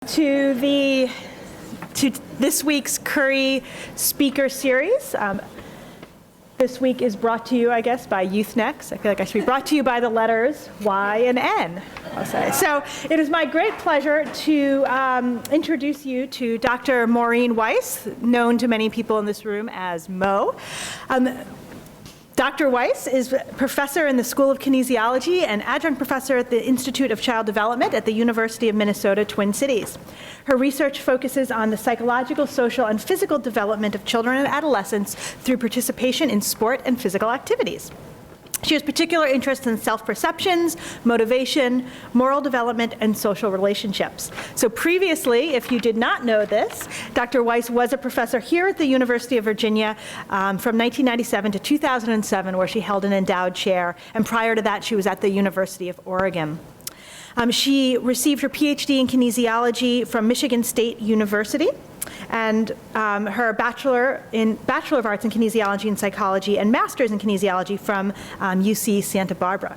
To this week's Curry Speaker Series. This week is brought to you, I guess, by Youth-Nex. I feel like I should be brought to you by the letters Y and N, I'll say. So it is my great pleasure to introduce you to Dr. Maureen Weiss, known to many people in this room as Mo. Dr. Weiss is professor in the School of Kinesiology and adjunct professor at the Institute of Child Development at the University of Minnesota, Twin Cities. Her research focuses on the psychological, social, and physical development of children and adolescents through participation in sport and physical activities. She has particular interest in self-perceptions, motivation, moral development, and social relationships. So previously, if you did not know this, Dr. Weiss was a professor here at the University of Virginia from 1997 to 2007, where she held an endowed chair, and prior to that, she was at the University of Oregon. She received her Ph.D. in kinesiology from Michigan State University, and her Bachelor of Arts in Kinesiology and Psychology and Master's in Kinesiology from UC Santa Barbara.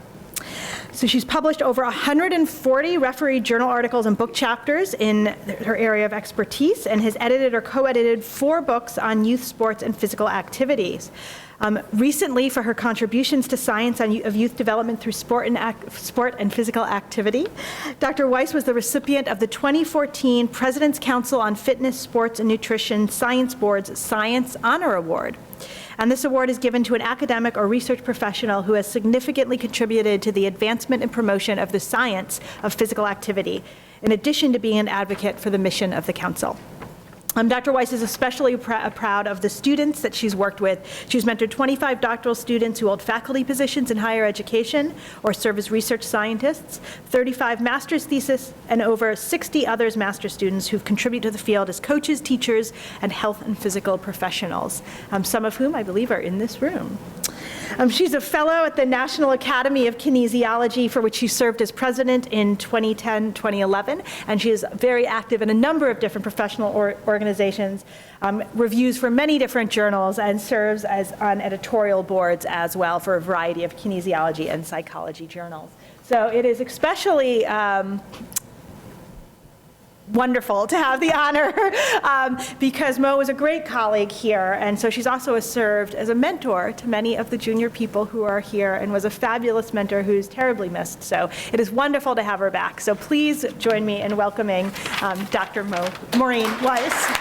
So she's published over 140 refereed journal articles and book chapters in her area of expertise, and has edited or co-edited 4 books on youth sports and physical activities. Recently, for her contributions to science of youth development through sport and physical activity, Dr. Weiss was the recipient of the 2014 President's Council on Fitness, Sports, and Nutrition Science Board's Science Honor Award. And this award is given to an academic or research professional who has significantly contributed to the advancement and promotion of the science of physical activity, in addition to being an advocate for the mission of the Council. Dr. Weiss is especially proud of the students that she's worked with. She's mentored 25 doctoral students who hold faculty positions in higher education or serve as research scientists, 35 master's theses, and over 60 others master's students who've contributed to the field as coaches, teachers, and health and physical professionals, some of whom I believe are in this room. She's a fellow at the National Academy of Kinesiology, for which she served as president in 2010-2011, and she is very active in a number of different professional organizations, reviews for many different journals, and serves as on editorial boards as well for a variety of kinesiology and psychology journals. So it is especially wonderful to have the honor because Mo is a great colleague here, and so she's also served as a mentor to many of the junior people who are here, and was a fabulous mentor who's terribly missed. So it is wonderful to have her back. So please join me in welcoming Dr. Maureen Weiss.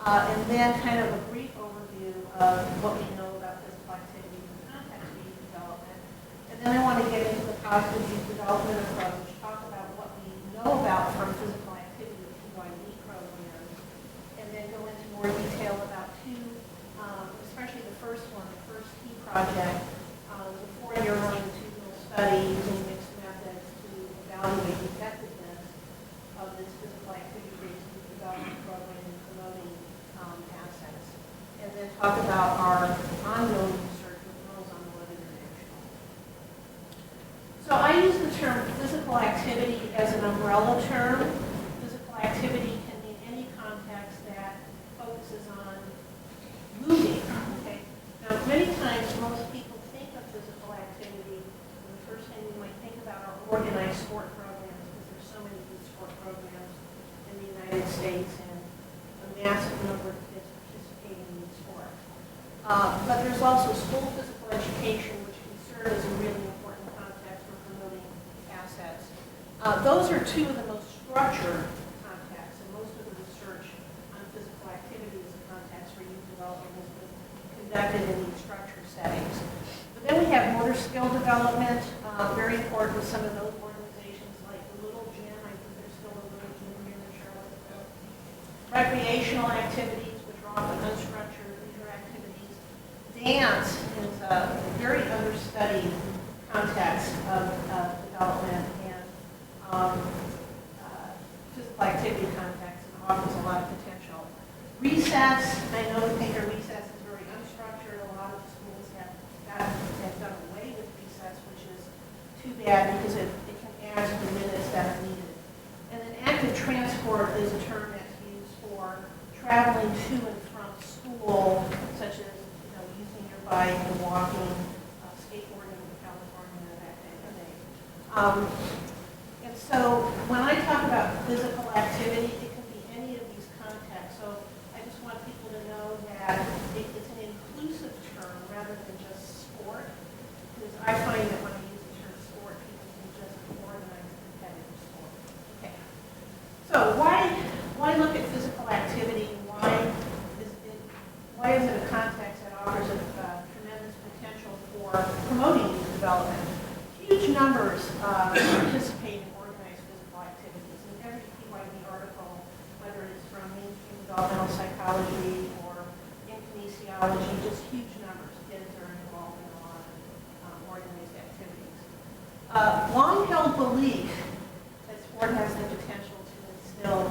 And then kind of a brief overview of what we know about physical activity in the context of youth development. And then I want to get into the positive youth development approach, talk about what we know about from physical activity with PYD programs, and then go into more detail about 2, especially the first one, the first key project, was a 4-year longitudinal study using mixed methods to evaluate the effectiveness of this physical activity-based youth development program in promoting assets. And then talk about our ongoing research with Girls on the Web International. So I use the term physical activity as an umbrella term. Physical activity can mean any context that focuses on moving. Okay. Now, many times, most people think of physical activity, and the first thing we might think about are organized sport programs, because there's so many youth sport programs in the United States, and a massive number of kids participating in youth sport. But there's also school physical education, which can serve as a really important context for promoting assets. Those are two of the most structured contexts, and most of the research on physical activity as a context for youth development has been conducted in these structured settings. But then we have motor skill development, very important with some of those organizations like the Little Gym. I think there's still a Little Gym here in Charlottesville. Recreational activities, which are often unstructured leisure activities. Dance is a very understudied context of development and physical activity context, and offers a lot of potential. Recess, I know we think of recess as very unstructured. A lot of schools have done away with recess, which is too bad because it can add to the minutes that are needed. And then active transport is a term that's used for traveling to and from school, such as using your bike and walking, skateboarding in California, that kind of thing. And so when I talk about physical activity, it can be any of these contexts. So I just want people to know that it's an inclusive term rather than just sport, because I find that when I use the term sport, people can just organize competitive sport. Okay. So why look at physical activity? Why is it a context that offers a tremendous potential for promoting youth development? Huge numbers participate in organized physical activities. In every PYD article, whether it's from mainstream developmental psychology or in kinesiology, just huge numbers. Kids are involved in a lot of organized activities. Long-held belief that sport has the potential to instill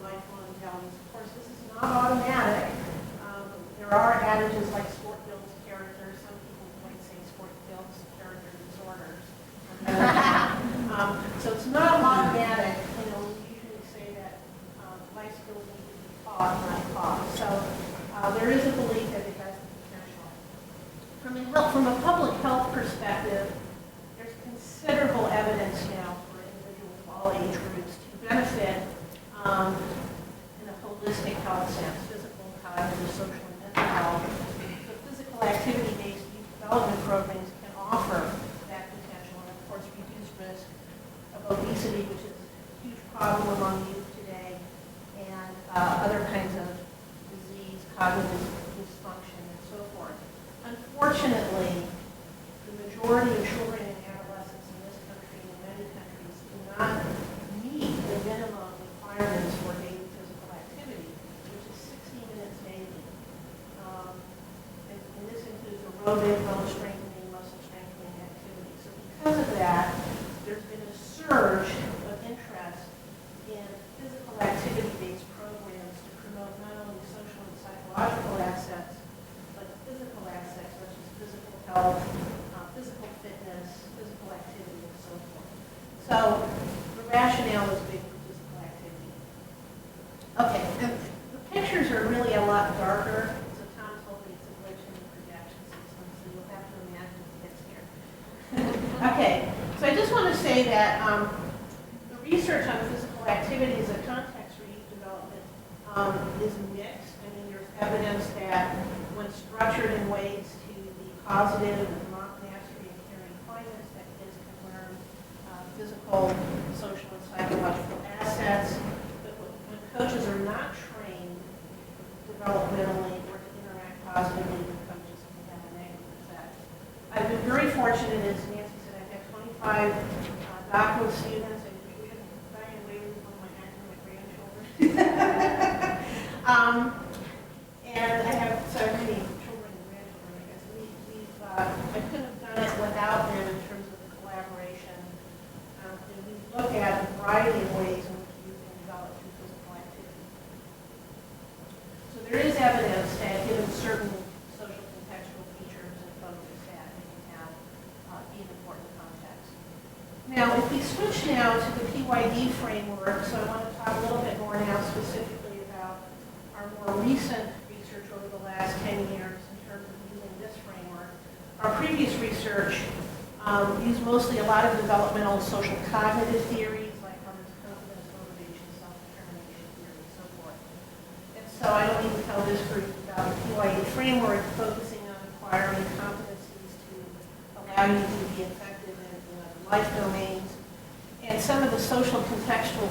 lifelong values. Of course, this is not automatic. There are adages like sport builds character. Some people might say sport builds character disorders. So it's not automatic. We usually say that life skills need to be taught, not taught. So there is a belief that it has the potential. From a public health perspective, there's considerable evidence now for individuals of all age groups to benefit in a holistic health sense, physical, cognitive, social, health. So physical activity-based youth development programs can offer that potential and, of course, reduce risk of obesity, which is a huge problem among youth today, and other kinds of disease, cognitive dysfunction, and so forth. Unfortunately, the majority of children and adolescents in this country and in many countries do not meet the minimum requirements for daily physical activity, which is 60 minutes daily. And this includes aerobic, bone strengthening, muscle strengthening activities. So because of that, there's been a surge of interest in physical activity-based programs to promote not only social and psychological assets, but physical assets such as physical health, physical fitness, physical activity, and so forth. So the rationale is big for physical activity. Okay, and the pictures are really a lot darker. Okay, so I just want to say that the research on physical activity as a context for youth development is mixed. I mean, there's evidence that when structured in ways to be positive and promote mastery and caring climates, that kids can learn physical, social, and psychological assets. But when coaches are not trained developmentally or to interact positively with coaches, can have a negative effect. I've been very fortunate, as Nancy said, I've had 25 doctoral students, and Diane Whaley is one of my academic grandchildren. And I have so many children and grandchildren, I guess. I couldn't have done it without them in terms of the collaboration. And we've look at a variety of ways in which youth can develop through physical activity. So there is evidence that given certain social contextual features and focus that it can have be an important context. Now, if we switch now to the PYD framework, so I want to talk a little bit more now specifically about our more recent research over the last 10 years in terms of using this framework. Our previous research used mostly a lot of developmental social cognitive theories like confidence, motivation, self-determination theory, and so forth. And so I don't need to tell this group about the PYD framework focusing on acquiring competencies to allow you to be effective in life domains, and some of the social contextual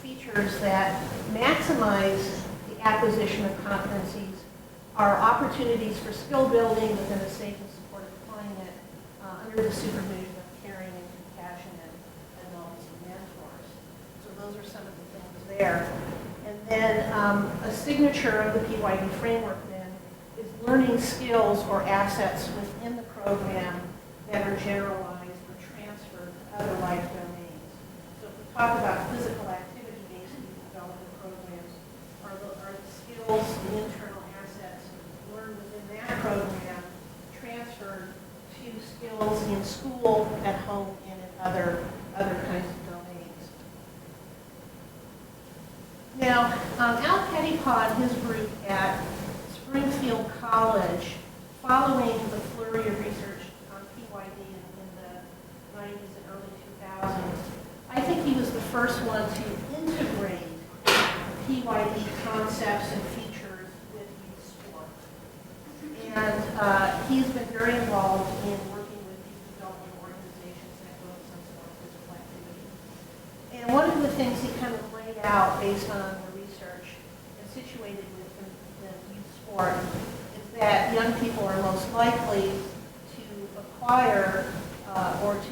features that maximize the acquisition of competencies are opportunities for skill building within a safe and supportive climate under the supervision of caring and compassionate adults and mentors. So those are some of the things there. And then a signature of the PYD framework then is learning skills or assets within the program that are generalized or transferred to other life domains. So if we talk about physical activity-based youth development programs, are the skills, the internal assets learned within that program transferred to skills in school, at home, and in other kinds of domains. Now, Al Pettypaw and his group at Springfield College, following the flurry of research on PYD in the 90s and early 2000s, I think he was the first one to integrate PYD concepts and features with youth sport. And he's been very involved in working with youth development organizations that focus on sport and physical activity. And one of the things he kind of laid out based on the research and situated within the youth sport is that young people are most likely to acquire or to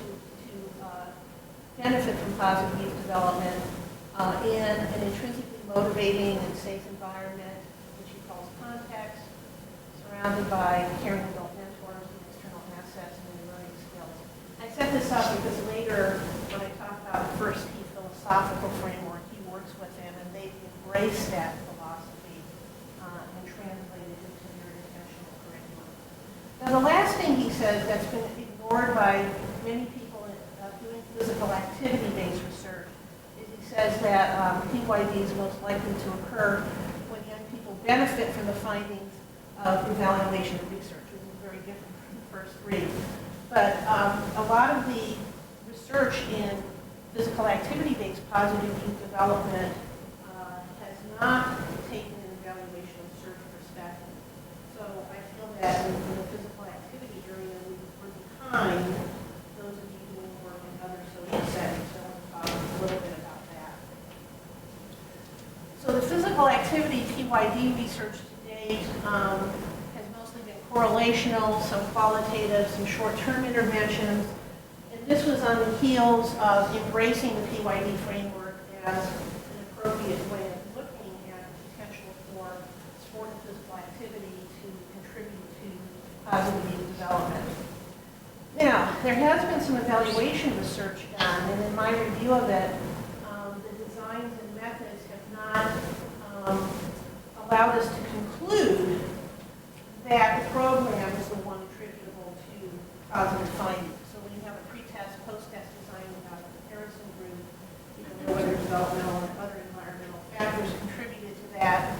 benefit from positive youth development in an intrinsically motivating and safe environment, which he calls context, surrounded by caring adult mentors and external assets and learning skills. I set this up because later, when I talk about the first key philosophical framework, he works with them and they embrace that philosophy and translate it into their intentional curriculum. Now, the last thing he says that's been ignored by many people doing physical activity-based research is he says that PYD is most likely to occur when young people benefit from the findings of evaluation and research, which is very different from the first three. But a lot of the research in physical activity-based positive youth development has not taken an evaluation and search perspective. So I feel that in the physical activity area, we're behind those of you doing work in other social settings. So I want to talk a little bit about that. So the physical activity PYD research to date has mostly been correlational, some qualitative, some short-term interventions. And this was on the heels of embracing the PYD framework as an appropriate way of looking at the potential for sport and physical activity to contribute to positive youth development. Now, there has been some evaluation research done, and in my review of it, the designs and methods have not allowed us to conclude that the program is the one attributable to positive findings. So when you have a pre-test, post-test design without a comparison group, you don't know whether developmental and other environmental factors contributed to that.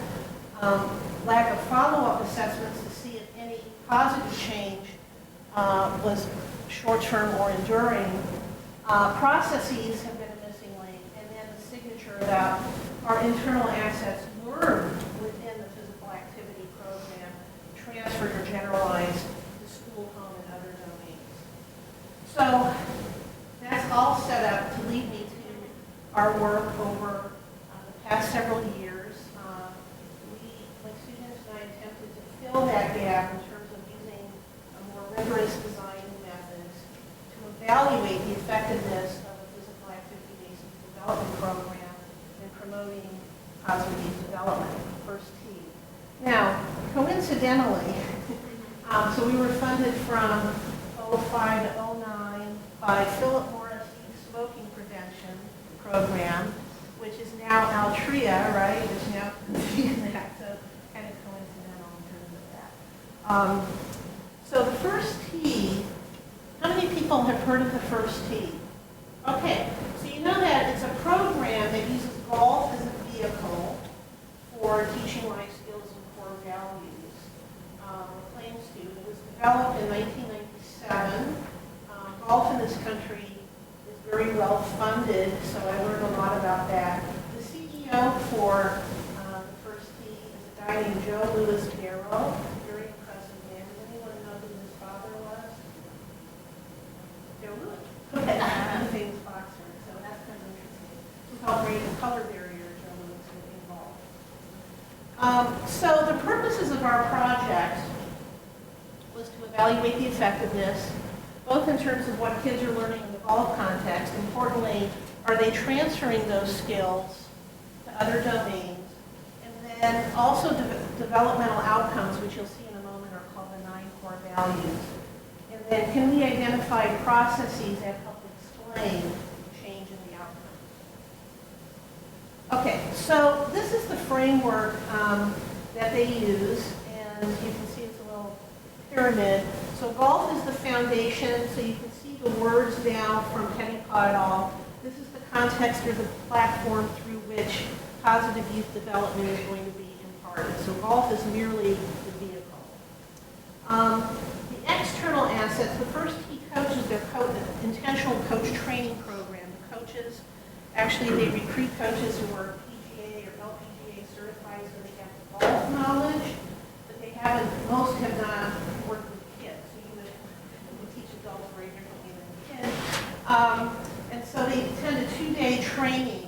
Lack of follow-up assessments to see if any positive change was short-term or enduring. Processes have been a missing link, and then the signature about our internal assets learned within the physical activity program, transferred or generalized to school, home, and other domains. So that's all set up to lead me to our work over the past several years. My students and I attempted to fill that gap in terms of using a more rigorous design methods to evaluate the effectiveness of a physical activity-based development program in promoting positive youth development, first T. Now, coincidentally, so we were funded from 05 to 09 by Philip Morris Youth Smoking Prevention program, which is now Altria, right? Which now Youth-Nex, so kind of coincidental in terms of that. So the first T, how many people have heard of the first T? Okay, so you know that it's a program that uses golf as a vehicle for teaching life skills and core values. Claims to. It was developed in 1997. Golf in this country is very well funded, so I learned a lot about that. The CEO for the first T is a guy named Joe Louis Barrow. Very impressive man. Does anyone know who his father was? Joe Louis. Okay. The famous boxer. So that's kind of interesting. Who helped break the color barrier, Joe Louis was involved. So the purposes of our project was to evaluate the effectiveness, both in terms of what kids are learning in the golf context. Importantly, are they transferring those skills to other domains? And then also developmental outcomes, which you'll see in a moment, are called the 9 core values. And then can we identify processes that help explain change in the outcomes? Okay, so this is the framework that they use, and you can see it's a little pyramid. So golf is the foundation, so you can see the words now from Pettipaw et al. This is the context or the platform through which positive youth development is going to be imparted. So golf is merely the vehicle. The external assets, the first key coaches, their intentional coach training program. The coaches, actually they recruit coaches who are PGA or LPGA certified, so they have the golf knowledge, but they haven't, most have not worked with kids. So you would teach adults very differently than kids. And so they attend a 2-day training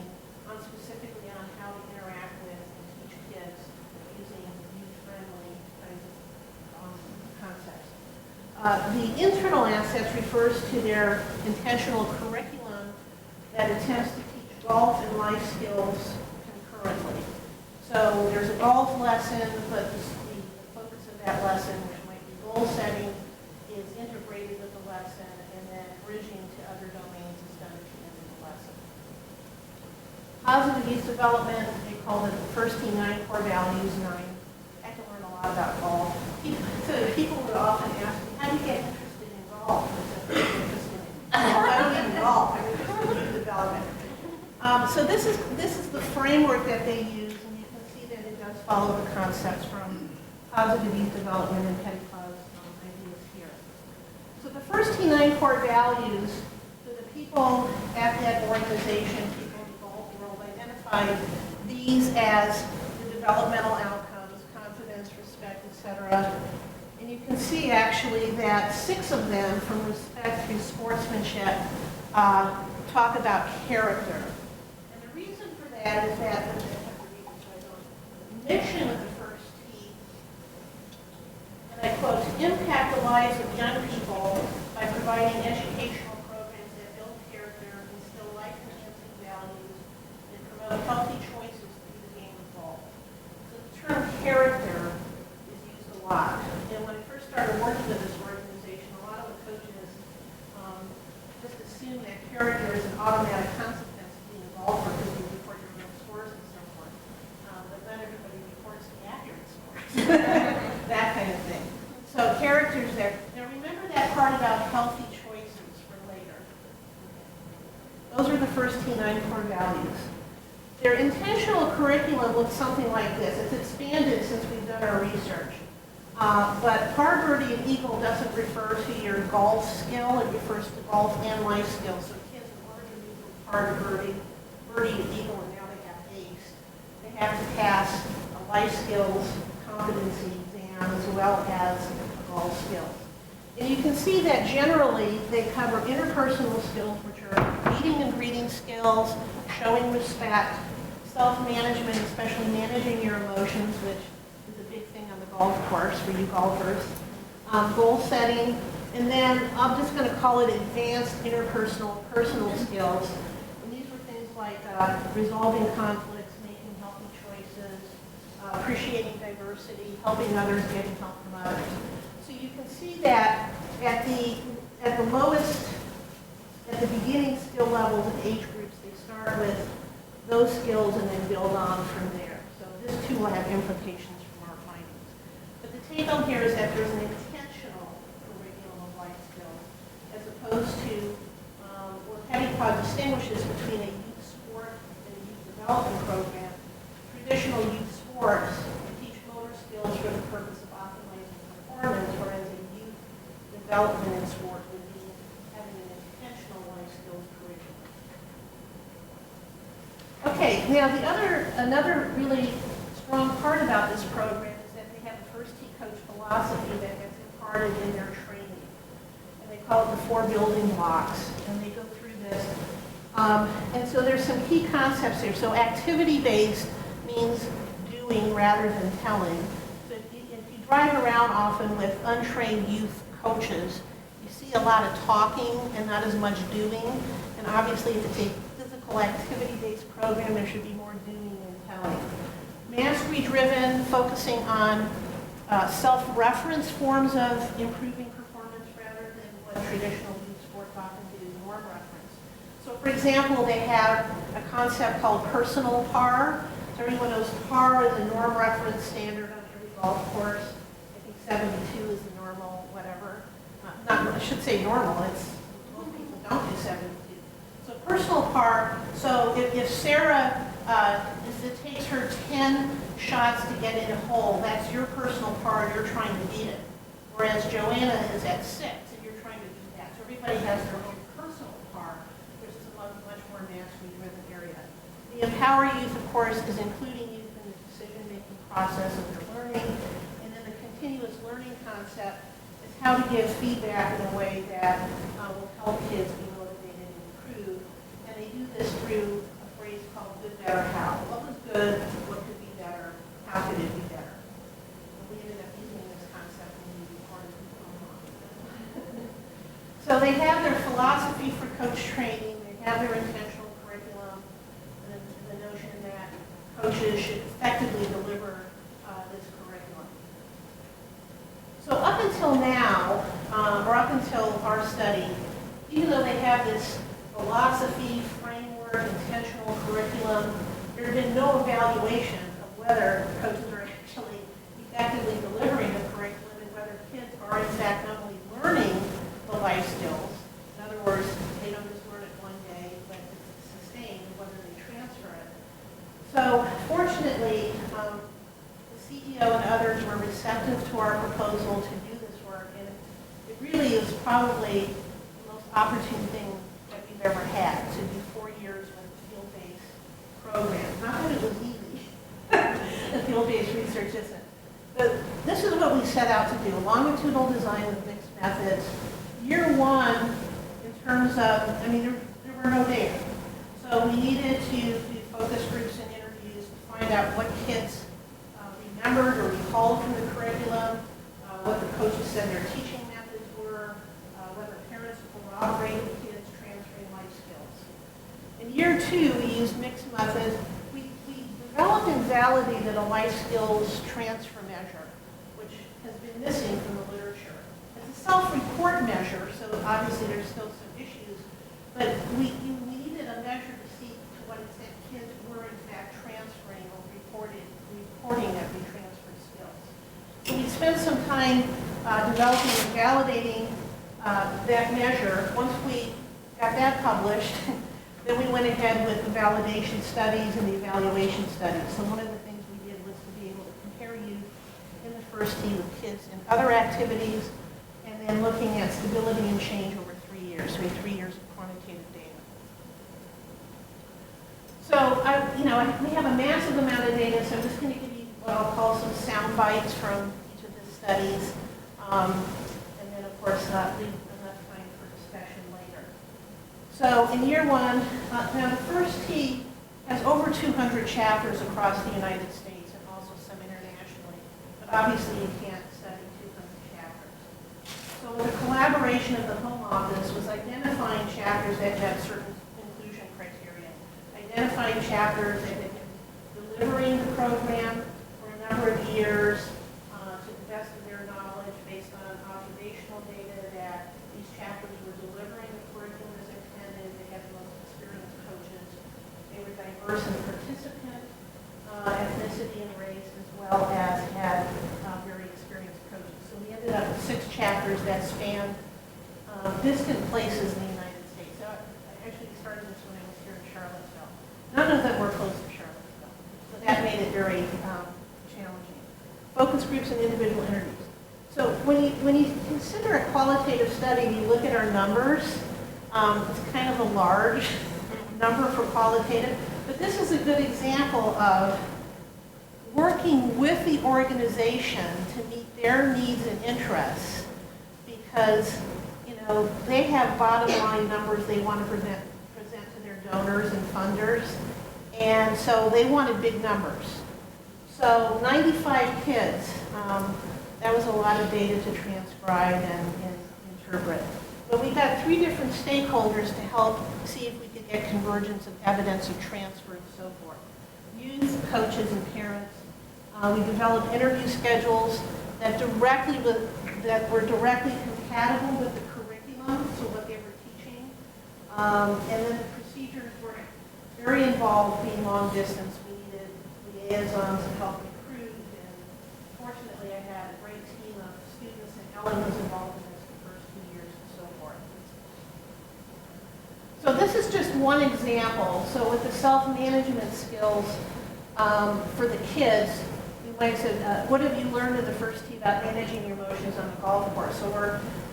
specifically on how to interact with and teach kids using youth-friendly kinds of concepts. The internal assets refers to their intentional curriculum that attempts to teach golf and life skills concurrently. So there's a golf lesson, but the focus of that lesson, which might be goal setting, is integrated with the lesson, and then bridging to other domains is done at the end of the lesson. Positive youth development, they call it the first 9 core values, 9. I had to learn a lot about golf. So people would often ask me, how do you get interested in golf? I don't even golf, I'm interested in youth development. So this is the framework that they use, and you can see that it does follow the concepts from positive youth development and Pettipaw's ideas here. So the first 9 core values, so the people at that organization, people in the golf world, identified these as the developmental outcomes, confidence, respect, etc. And you can see actually that 6 of them, from respect through sportsmanship, talk about character. And the reason for that is that the mission of the first T, and I quote, to impact the lives of young people by providing educational programs that build character, instill life-enhancing values, and promote healthy choices through the game of golf. So the term character is used a lot. And when I first started working with this organization, a lot of the coaches just assume that character is an automatic consequence of being a golfer because you report your real scores and so forth. But not everybody reports the accurate scores. That kind of thing. So characters there. Now remember that part about healthy choices for later. Those are the first 9 core values. Their intentional curriculum looks something like this. It's expanded since we've done our research. But par, birdie, and eagle doesn't refer to your golf skill. It refers to golf and life skills. So kids, in order to move from par to birdie, birdie to eagle, and now they have ace, they have to pass a life skills competency exam as well as golf skills. And you can see that generally they cover interpersonal skills, which are meeting and greeting skills, showing respect, self-management, especially managing your emotions, which is a big thing on the golf course for you golfers, goal setting, and then I'm just going to call it advanced interpersonal personal skills. And these were things like resolving conflicts, making healthy choices, appreciating diversity, helping others, getting help from others. So you can see that at the lowest, at the beginning skill levels and age groups, they start start with those skills and then build on from there. So this too will have implications from our findings. But the take home here is that there's an intentional curriculum of life skills as opposed to where Pettypaw distinguishes between a youth sport and a youth development program. Traditional youth sports teach motor skills for the purpose of optimizing performance, whereas a youth development in sport would be having an intentional life skills curriculum. Okay, now another really strong part about this program is that they have a first tee coach philosophy that gets imparted in their training. And they call it the 4 building blocks. And they go through this. And so there's some key concepts here. So activity-based means doing rather than telling. So if you drive around often with untrained youth coaches, you see a lot of talking and not as much doing. And obviously, if it's a physical activity-based program, there should be more doing than telling. Mastery-driven, focusing on self-reference forms of improving performance rather than what traditional youth sports often do, norm reference. So for example, they have a concept called personal par. So everyone knows par is a norm reference standard on every golf course. I think 72 is the normal, whatever. I should say normal. It's most people don't do 72. So personal par. So if Sarah it takes her 10 shots to get in a hole, that's your personal par. You're trying to beat it. Whereas Joanna is at 6, and you're trying to beat that. So everybody has their own personal par, which is a much more mastery-driven area. The Empower Youth, of course, is including youth in the decision-making process of their learning. And then the continuous learning concept is how to give feedback in a way that will help kids be motivated and improve. And they do this through a phrase called good, better, how. What was good? What could be better? How could it be better? And we ended up using this concept when we recorded the program. So they have their philosophy for coach training. They have their intentional curriculum. The notion that coaches should effectively deliver this curriculum. So up until now, or up until our study, even though they have this philosophy, framework, intentional curriculum, there had been no evaluation of whether coaches are actually effectively delivering the curriculum and whether kids are in fact not only learning the life skills, in other words, they don't just learn it one day, but it's sustained, whether they transfer it. So fortunately, the CEO and others were receptive to our proposal to do this work, and it really is probably the most opportune thing that we've ever had, to do 4 years with a field-based program. Not that it was easy. The field-based research isn't. But this is what we set out to do, longitudinal design with mixed methods. Year 1, in terms of, there were no data. So we needed to do focus groups and interviews to find out what kids remembered or recalled from the curriculum, what the coaches said their teaching methods were, whether parents corroborated kids transferring life skills. In year 2, we used mixed methods. We developed and validated a life skills transfer measure, which has been missing from the literature. It's a self-report measure, so obviously there's still some issues, but we needed a measure to see to what extent kids were in fact transferring or reporting that we transferred skills. So we spent some time developing and validating that measure. Once we got that published, then we went ahead with the validation studies and the evaluation studies. So one of the things we did was to be able to compare youth in the first tee with kids in other activities, and then looking at stability and change over 3 years. So we had 3 years of quantitative data. So we have a massive amount of data, so I'm just going to give you what I'll call some sound bites from each of the studies, and then of course leave enough time for discussion later. So in year 1, now the first tee has over 200 chapters across the United States and also some internationally, but obviously you can't study 200 chapters. So the collaboration of the Home Office was identifying chapters that had certain inclusion criteria, identifying chapters that had been delivering the program for a number of years to the best of their knowledge based on observational data that these chapters were delivering the curriculum as intended. They had the most experienced coaches. diverse in participant, ethnicity, and race, as well as had very experienced coaches. So we ended up with 6 chapters that spanned distant places in the United States. So I actually started this when I was here in Charlottesville. None of them were close to Charlottesville. So that made it very challenging. Focus groups and individual interviews. So when you consider a qualitative study, you look at our numbers. It's kind of a large number for qualitative, but this is a good example of working with the organization to meet their needs and interests, because they have bottom line numbers they want to present to their donors and funders, and so they wanted big numbers. So 95 kids, that was a lot of data to transcribe and interpret. But we got 3 different stakeholders to help see if we could get convergence of evidence of transfer and so forth. Youth, coaches, and parents. We developed interview schedules that were directly compatible with the curriculum, so what they were teaching. And then the procedures were very involved, being long distance. We needed liaisons to help recruit, and fortunately I had a great team of students, and Ellen was involved in this the first 2 years and so forth. So this is just one example. So with the self-management skills for the kids, we might say, what have you learned in the first tee about managing your emotions on the golf course? So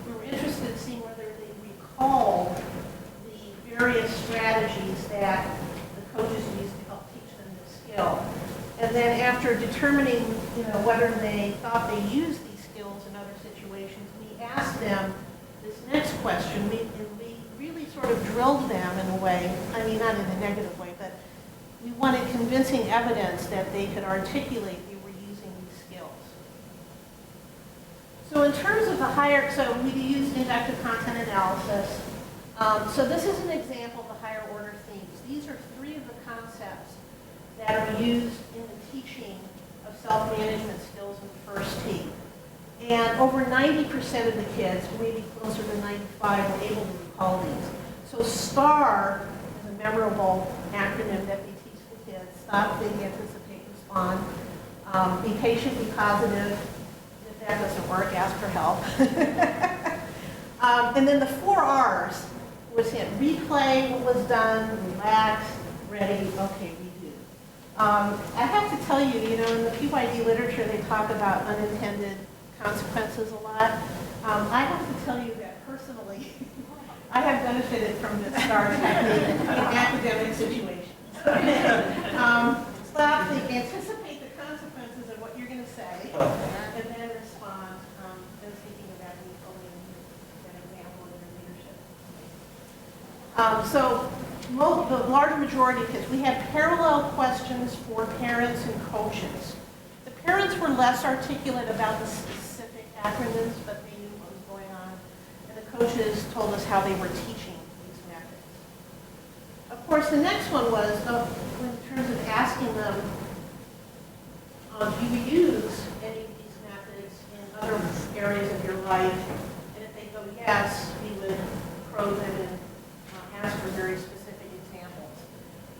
we were interested in seeing whether they recalled the various strategies that the coaches used to help teach them the skill. And then after determining whether they thought they used these skills in other situations, we asked them this next question. We really sort of drilled them in a way, I mean not in a negative way, but we wanted convincing evidence that they could articulate they were using these skills. So in terms of the higher, so we used inductive content analysis. So this is an example of the higher order themes. These are 3 of the concepts that are used in the teaching of self-management skills in the first tee. And over 90% of the kids, maybe closer to 95, were able to recall these. So STAR is a memorable acronym that we teach the kids. Stop, think, anticipate, respond. Be patient, be positive. If that doesn't work, ask for help. And then the 4 R's was hit. Replay what was done, relax, ready, okay, redo. I have to tell you, in the PYD literature, they talk about unintended consequences a lot. I have to tell you that personally, I have benefited from this STAR technique in academic situations. Stop, think, anticipate the consequences of what you're going to say, and then respond, and thinking about recalling that example in your leadership. So the large majority of kids, we had parallel questions for parents and coaches. The parents were less articulate about the specific acronyms, but they knew what was going on. And the coaches told us how they were teaching these methods. Of course, the next one was, in terms of asking them, do you use any of these methods in other areas of your life? And if they go yes, we would probe them and ask for very specific examples.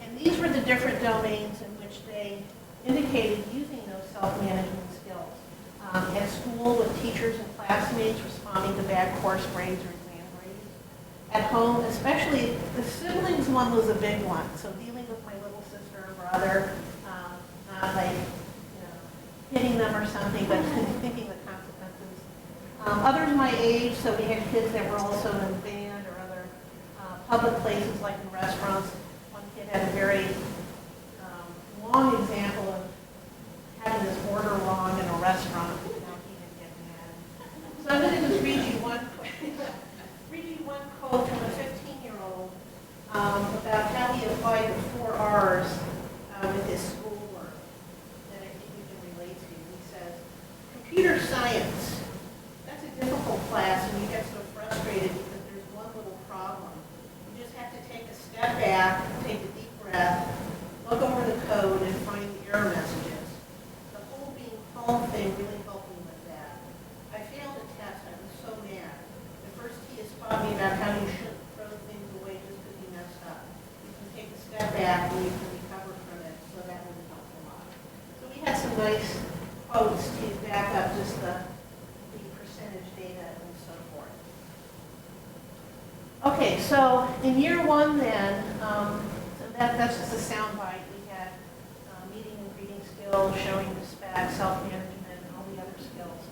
And these were the different domains in which they indicated using those self-management skills. At school, with teachers and classmates responding to bad course grades or exam grades. At home, especially the siblings one was a big one. So dealing with my little sister or brother, not like hitting them or something, but thinking the consequences. Others my age, so we had kids that were also in band or other public places like in restaurants. One kid had a very long example of having this order wrong in a restaurant. Now he didn't get mad. So I'm going to just read you one quote from a 15-year-old about how he applied the 4 R's with his schoolwork that I think we can relate to. He says, computer science, that's a difficult class and you get so frustrated because there's one little problem. You just have to take a step back, take a deep breath, look over the code and find the error messages. The whole being calm thing really helped me with that. I failed a test. I was so mad. The first tee has taught me about how you shouldn't throw things away just because you messed up. You can take a step back and you can recover nice quotes to back up just the percentage data and so forth. Okay, so in year one then, so that's just a soundbite. We had meeting and greeting skills, showing respect, self-management, and all the other skills.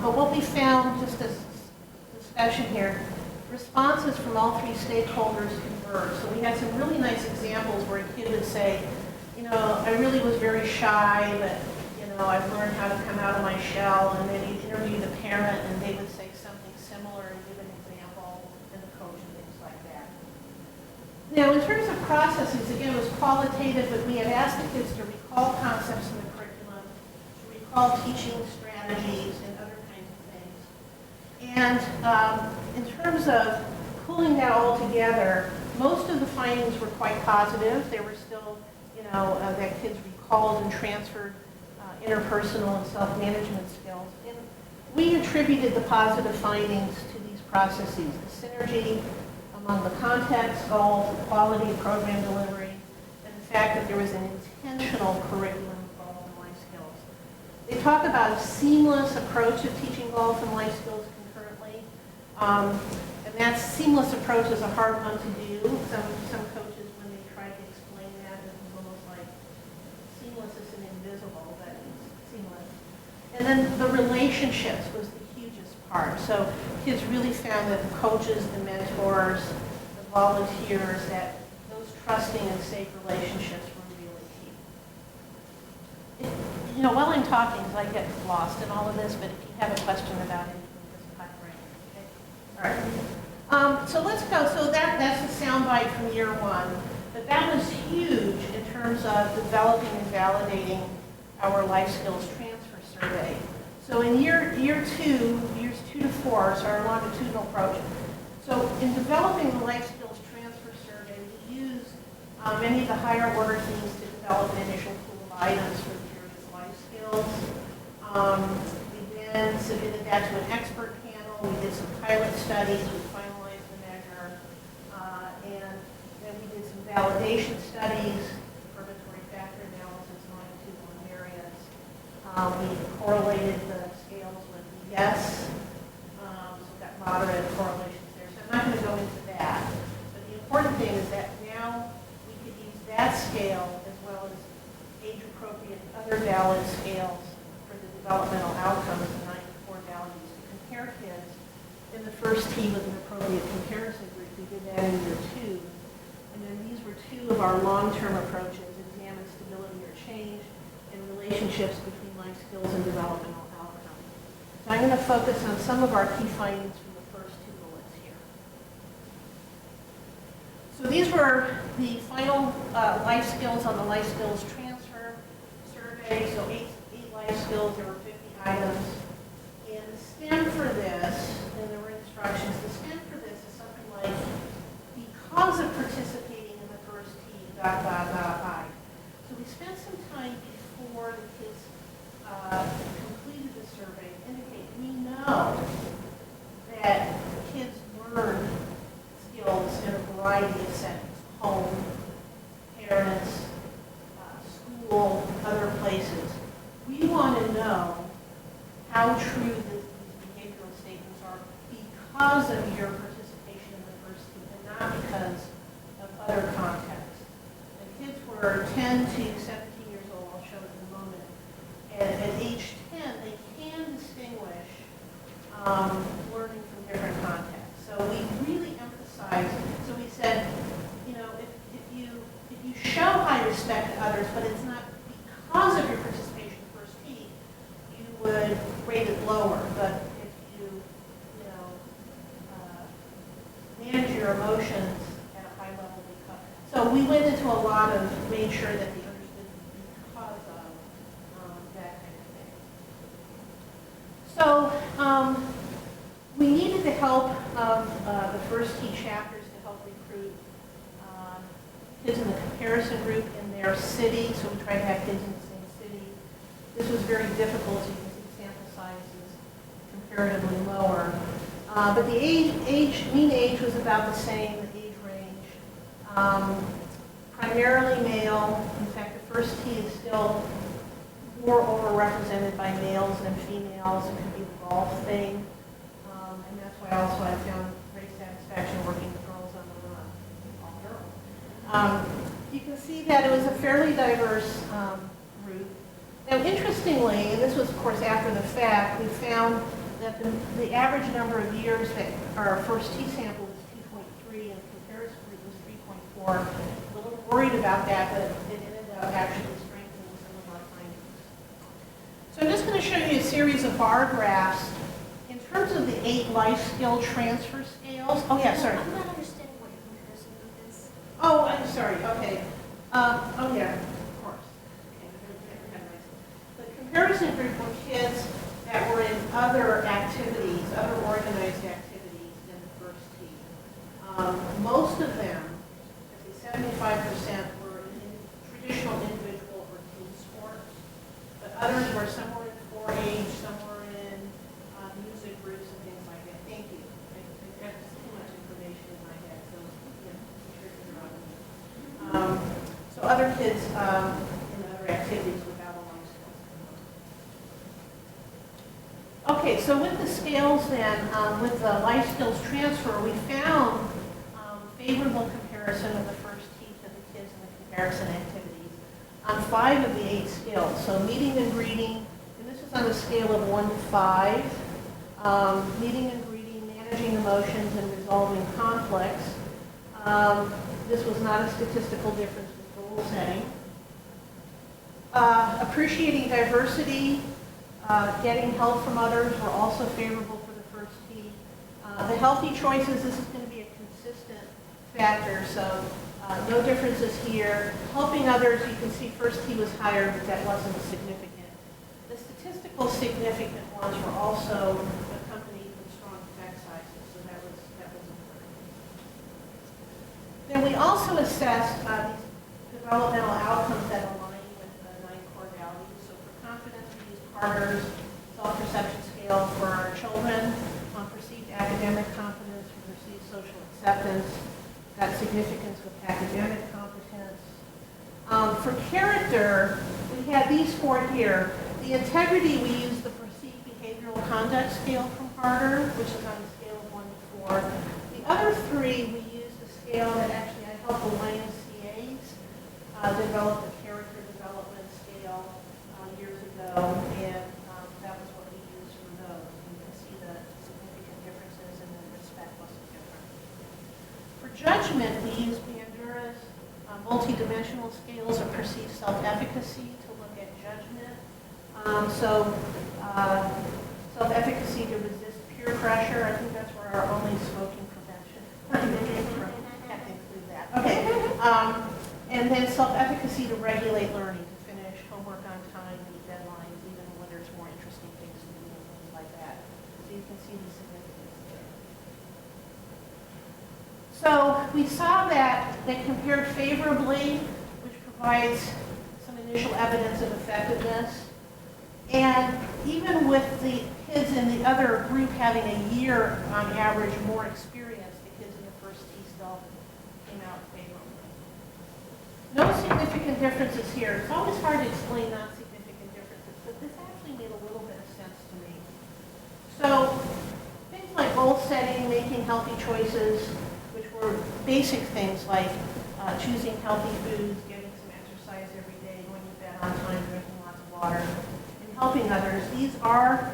But what we found, just as discussion here, responses from all three stakeholders converged. So we had some really nice examples where a kid would say, you know, I really was very shy, but, you know, I've learned how to come out of my shell. And then you'd interview the parent, and they would say something similar and give an example, and the coach and things like that. Now, in terms of processes, again, it was qualitative, but we had asked the kids to recall concepts in the curriculum, to recall teaching strategies, and other kinds of things. And in terms of pulling that all together, most of the findings were quite positive. There were still, you know, that kids recalled and transferred interpersonal and self-management skills. And we attributed the positive findings to these processes: the synergy among the context, goals, the quality of program delivery, and the fact that there was an intentional curriculum of goals and life skills. They talk about a seamless approach of teaching goals and life skills concurrently. And that seamless approach is a hard one to do. Some coaches, when they try to explain that, it was almost like seamless isn't invisible, but it's seamless. And then the relationships was the hugest part. So kids really found that the coaches, the mentors, the volunteers, that those trusting and safe relationships were really key. You know, while I'm talking, I get lost in all of this, but if you have a question about it, just pipe right in, okay? All right. So let's go. So that's a soundbite from year one. But that was huge in terms of developing and validating our life skills transfer survey. So in year two, years 2 to 4, so our longitudinal approach. So in developing the life skills transfer survey, we used many of the higher order teams to develop an initial pool of items for the various life skills. We then submitted that to an expert panel. We did some pilot studies. We finalized the measure. And then we did some validation studies, confirmatory factor analysis, longitudinal invariance. We correlated the scales with yes. So we've got moderate correlations there. So I'm not going to go into that. But the important thing is that now we could use that scale as well as age-appropriate other valid scales for the developmental outcomes of 94 values to compare kids in the first T with an appropriate comparison group. We did that in year 2. And then these were 2 of our long-term approaches: examine stability or change, and relationships between life skills and developmental outcomes. So I'm going to focus on some of our key findings from the first 2 bullets here. So these were the final life skills on the life skills transfer survey. So 8 life skills, there were 50 items. And the STEM for this, and there were instructions, the STEM for this is something like, because of participating in the first T, ... So we spent some time before the kids completed the survey to indicate we know that kids learn skills in a variety of settings: home, parents, school, other places. We want to know how true these behavioral statements are because of your participation in the first T and not because of other contexts. And kids were 10 to 17 years old, I'll show it in a moment. And at age 10, they can distinguish learning from different contexts. So we really emphasized, so we said, you know, if you show high respect to others, but it's not because of your participation in the first T, you would rate it lower. But if you manage your emotions at a high level, so we went into a lot of made sure that they understood because of that kind of thing. So we needed the help of the first T chapters to help recruit kids in the comparison group in their city. So we tried to have kids in the same city. This was very difficult. You can see sample size is comparatively lower. But the mean age was about the same, the age range. Primarily male. In fact, the first T is still more overrepresented by males than females. It could be the golf thing. And that's why also I found great satisfaction working with girls on the run, all girls. You can see that it was a fairly diverse group. Now, interestingly, and this was, of course, after the fact, we found that the average number of years that our first T sample was 2.3 and the comparison group was 3.4. We're a little worried about that, but it ended up actually strengthening some of our findings. So I'm just going to show you a series of bar graphs. In terms of the 8 life skill transfer scales, oh yeah, sorry. I'm not understanding what your comparison group is. Oh, I'm sorry, okay. Oh yeah, of course. Okay, the comparison group were kids that were in other activities, other organized activities than the first T. Most of them, I think 75%, were in traditional individual or team sports, but others were somewhere in 4-H, somewhere in music groups and things like that. Thank you. I have too much information in my head, so so other kids in other activities without a life skills. Okay, so with the scales then, with the life skills transfer, we found favorable comparison of the first T to the kids in the comparison activities on 5 of the 8 skills. So meeting and greeting, and this is on a scale of 1 to 5. Meeting and greeting, managing emotions, and resolving conflicts. This was not a statistical difference with goal setting. Appreciating diversity, getting help from others were also favorable for the first T. The healthy choices, this is going to be a consistent factor, so no differences here. Helping others, you can see first T was higher, but that wasn't significant. The statistical significant ones were also accompanied with strong effect sizes, so that was important. Then we also assessed these developmental outcomes that align with the 9 core values. So for confidence, we used Carter's self-perception scale for our children. Perceived academic competence, we perceived social acceptance. Got significance with academic competence. For character, we had these 4 here. The integrity, we used the perceived behavioral conduct scale from Carter, which is on a scale of 1 to 4. The other 3, we used a scale that actually I helped the YMCA's develop a character development scale years ago, and that was what we used for those. You can see the significant differences, and the respect wasn't different. For judgment, we used Bandura's multidimensional scales of perceived self-efficacy to look at judgment. Self-efficacy to resist peer pressure. I think that's where our only smoking prevention came from. Have to include that. Okay. And then self-efficacy to regulate learning, to finish homework on time, meet deadlines, even when there's more interesting things to do and things like that. So you can see the significance there. So we saw that they compared favorably, which provides some initial evidence of effectiveness. And even with the kids in the other group having a year on average more experience, the kids in the first T still came out favorably. No significant differences here. It's always hard to explain non-significant differences, but this actually made a little bit of sense to me. So things like goal setting, making healthy choices, which were basic things like choosing healthy foods, getting some exercise every day, going to bed on time, drinking lots of water, helping others, these are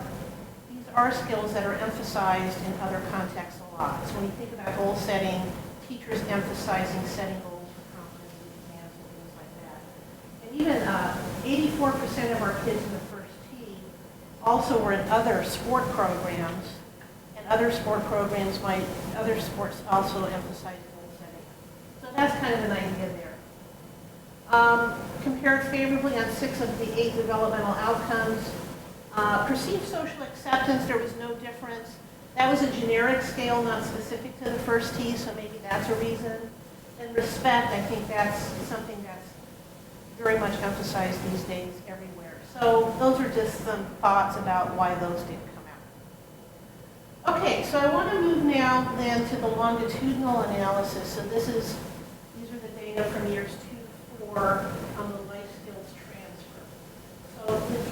skills that are emphasized in other contexts a lot. So when you think about goal setting, teachers emphasizing setting goals for competency exams and things like that. And even 84% of our kids in the first T also were in other sport programs, and other sports also emphasize goal setting. So that's kind of an idea there. Compared favorably on 6 of the 8 developmental outcomes. Perceived social acceptance, there was no difference. That was a generic scale, not specific to the first T, so maybe that's a reason. And respect, I think that's something that's very much emphasized these days everywhere. So those are just some thoughts about why those didn't come out. Okay, so I want to move now then to the longitudinal analysis. So these are the data from years 2 to 4 on the life skills transfer. So the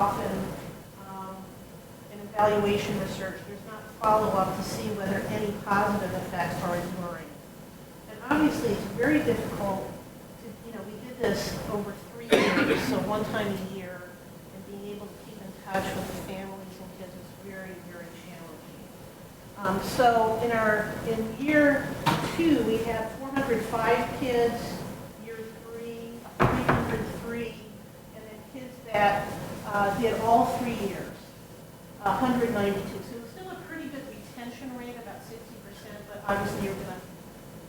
often in evaluation research, there's not follow-up to see whether any positive effects are enduring. And obviously, it's very difficult to, we did this over 3 years, so one time a year, and being able to keep in touch with the families and kids is very, very challenging. So in year 2, we had 405 kids, year 3, 303, and then kids that did all 3 years, 192. So it's still a pretty good retention rate, about 60%, but obviously you're going to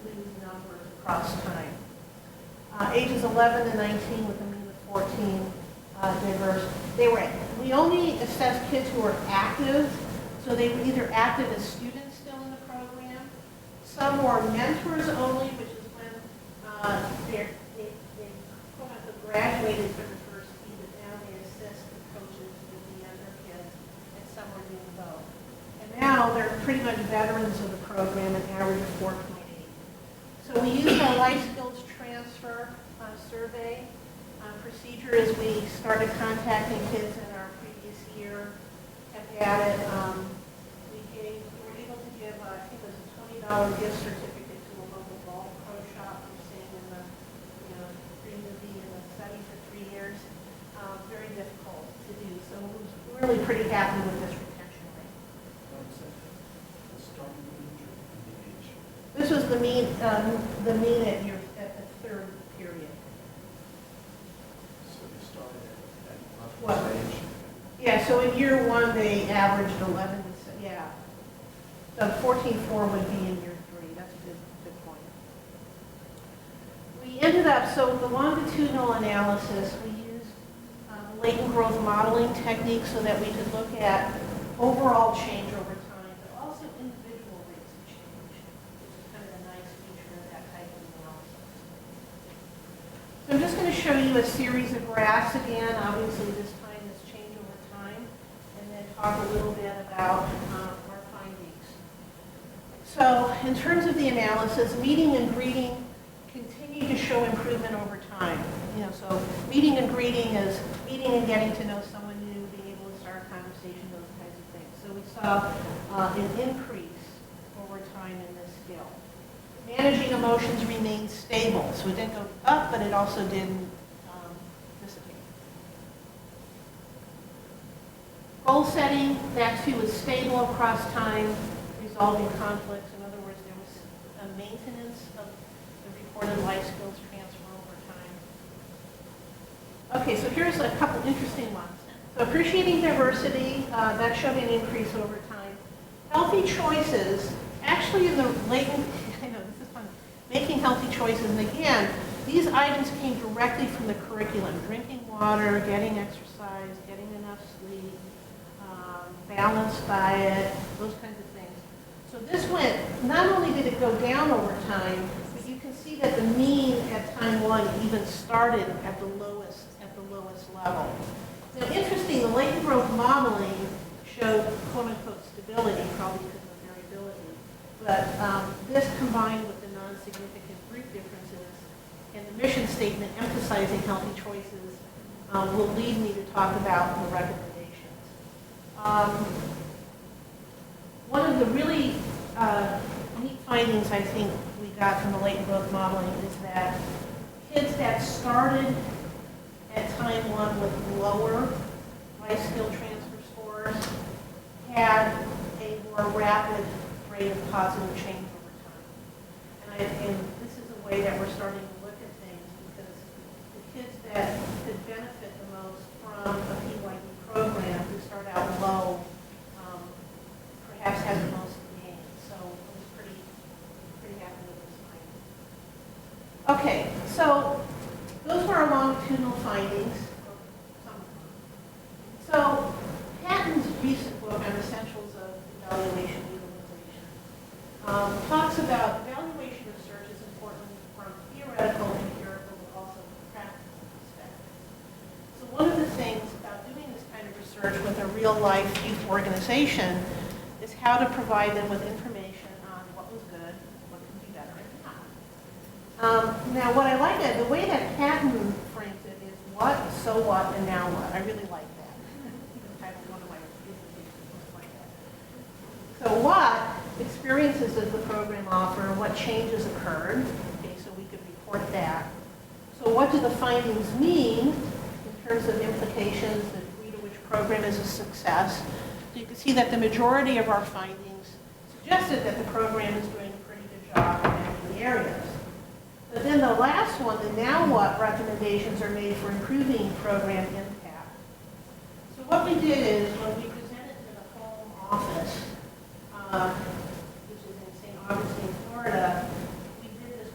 lose numbers across time. Ages 11 to 19 with a mean of 14 diverse. We only assessed kids who were active, so they were either active as students still in the program. Some were mentors only, which is when they quote unquote graduated from the first year, but now they assist the coaches with the younger kids, and some were doing both. And now they're pretty much veterans of the program, an average of 4.8. So we used our life skills transfer survey procedure as we started contacting kids in our previous year. Have added, we were able to give, I think it was a $20 gift certificate to a local golf pro shop for staying in the, being in the study for 3 years. Very difficult to do. So we're really pretty happy with this retention rate. This was the mean at the third period. So you started at What? what age? Yeah, so in year 1, they averaged 11, yeah. So 14.4 would be in year 3. That's a good point. We ended up, so the longitudinal analysis, we used latent growth modeling techniques so that we could look at overall change over time, but also individual rates of change, which is kind of a nice feature of that type of analysis. So I'm just going to show you a series of graphs again. Obviously, this time has changed over time, and then talk a little bit about our findings. So in terms of the analysis, meeting and greeting continue to show improvement over time. So meeting and greeting is meeting and getting to know someone new, being able to start a conversation, those kinds of things. So we saw an increase over time in this skill. Managing emotions remained stable. So it didn't go up, but it also didn't dissipate. Goal setting, that too was stable across time, resolving conflicts. In other words, there was a maintenance of the reported life skills transfer over time. Okay, so here's a couple interesting ones. So appreciating diversity, that showed an increase over time. Healthy choices, actually in the latent, I know this is fun, making healthy choices, and again, these items came directly from the curriculum. Drinking water, getting exercise, getting enough sleep, balanced diet, those kinds of things. So this went, not only did it go down over time, but you can see that the mean at time 1 even started at the lowest level. Now interesting, the latent growth modeling showed quote-unquote stability, probably because of variability, but this combined with the non-significant group differences and the mission statement emphasizing healthy choices will lead me to talk about the recommendations. One of the really neat findings I think we got from the latent growth modeling is that kids that started at time 1 with lower life skill transfer scores had a more rapid rate of positive change over time. And this is a way that we're starting to look at things because the kids that could benefit the most from a PYD program who start out low perhaps have the most gain. So I was pretty happy with this finding. Okay, so those were our longitudinal findings. So Patton's recent book on essentials of evaluation utilization talks about evaluation research is important from theoretical, empirical, but also practical perspective. So one of the things about doing this kind of research with a real-life youth organization is how to provide them with information on what was good, what could be better, and not. Now, what I like, the way that Patton frames it is what, so what, and now what. I really like that. So what experiences does the program offer? What changes occurred? Okay, so we could report that. So what do the findings mean in terms of implications, the degree to which program is a success? So you can see that the majority of our findings suggested that the program is doing a pretty good job in many of the areas. But then the last one, the now what recommendations are made for improving program impact. So what we did is when we presented to the home office, which is in St. Augustine, Florida, we did this,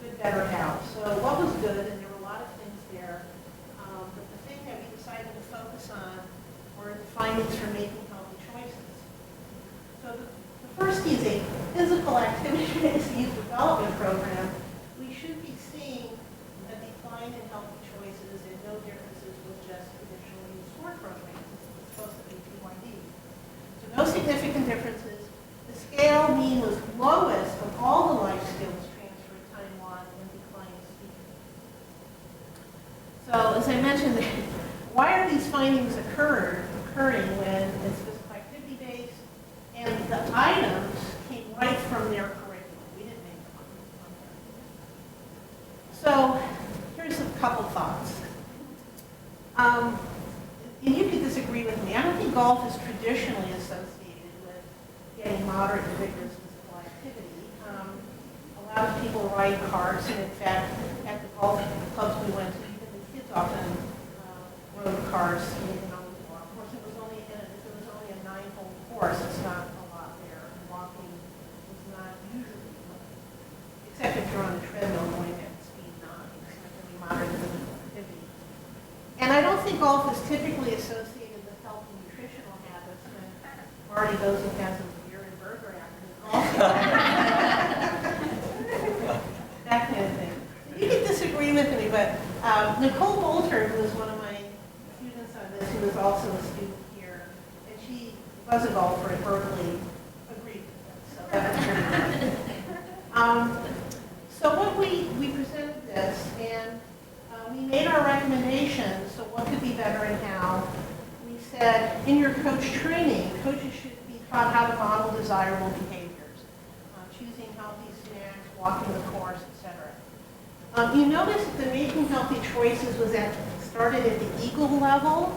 good, better, how. So what was good, and there were a lot of things there, but the thing that we decided to focus on were the findings for making healthy choices. So the first is a physical activity-based youth development program. We should be seeing a decline in healthy choices and no differences with just traditional youth sport programs. It's supposed to be PYD. So no significant differences. The scale mean was lowest of all the life skills transferred time one and declining speed. So as I mentioned, why are these findings occurring when it's physical activity based and the items came right from their curriculum? We didn't make them on there. So here's a couple thoughts. And you could disagree with me. I don't think golf is traditionally associated with getting moderate and vigorous physical activity. A lot of people ride cars, and in fact, at the golf clubs we went to, even the kids often rode cars. Of course, it was only a 9-hole course. It's not a lot there. Walking is not usually, except if you're on the treadmill going at speed 9. It's not really moderate physical activity. And I don't think golf is typically associated with healthy nutritional habits when Marty goes and has a beer and burger after the golf game. That kind of thing. You can disagree with me, but Nicole Bolter, who was one of my students on this, who was also a student here, and she was a golfer at Berkeley, agreed with it. So that was pretty good. So what we presented this, and we made our recommendations, so what could be better and how. We said, in your coach training, coaches should be taught how to model desirable behaviors, choosing healthy snacks, walking the course, etc. You notice that the making healthy choices was started at the Eagle level,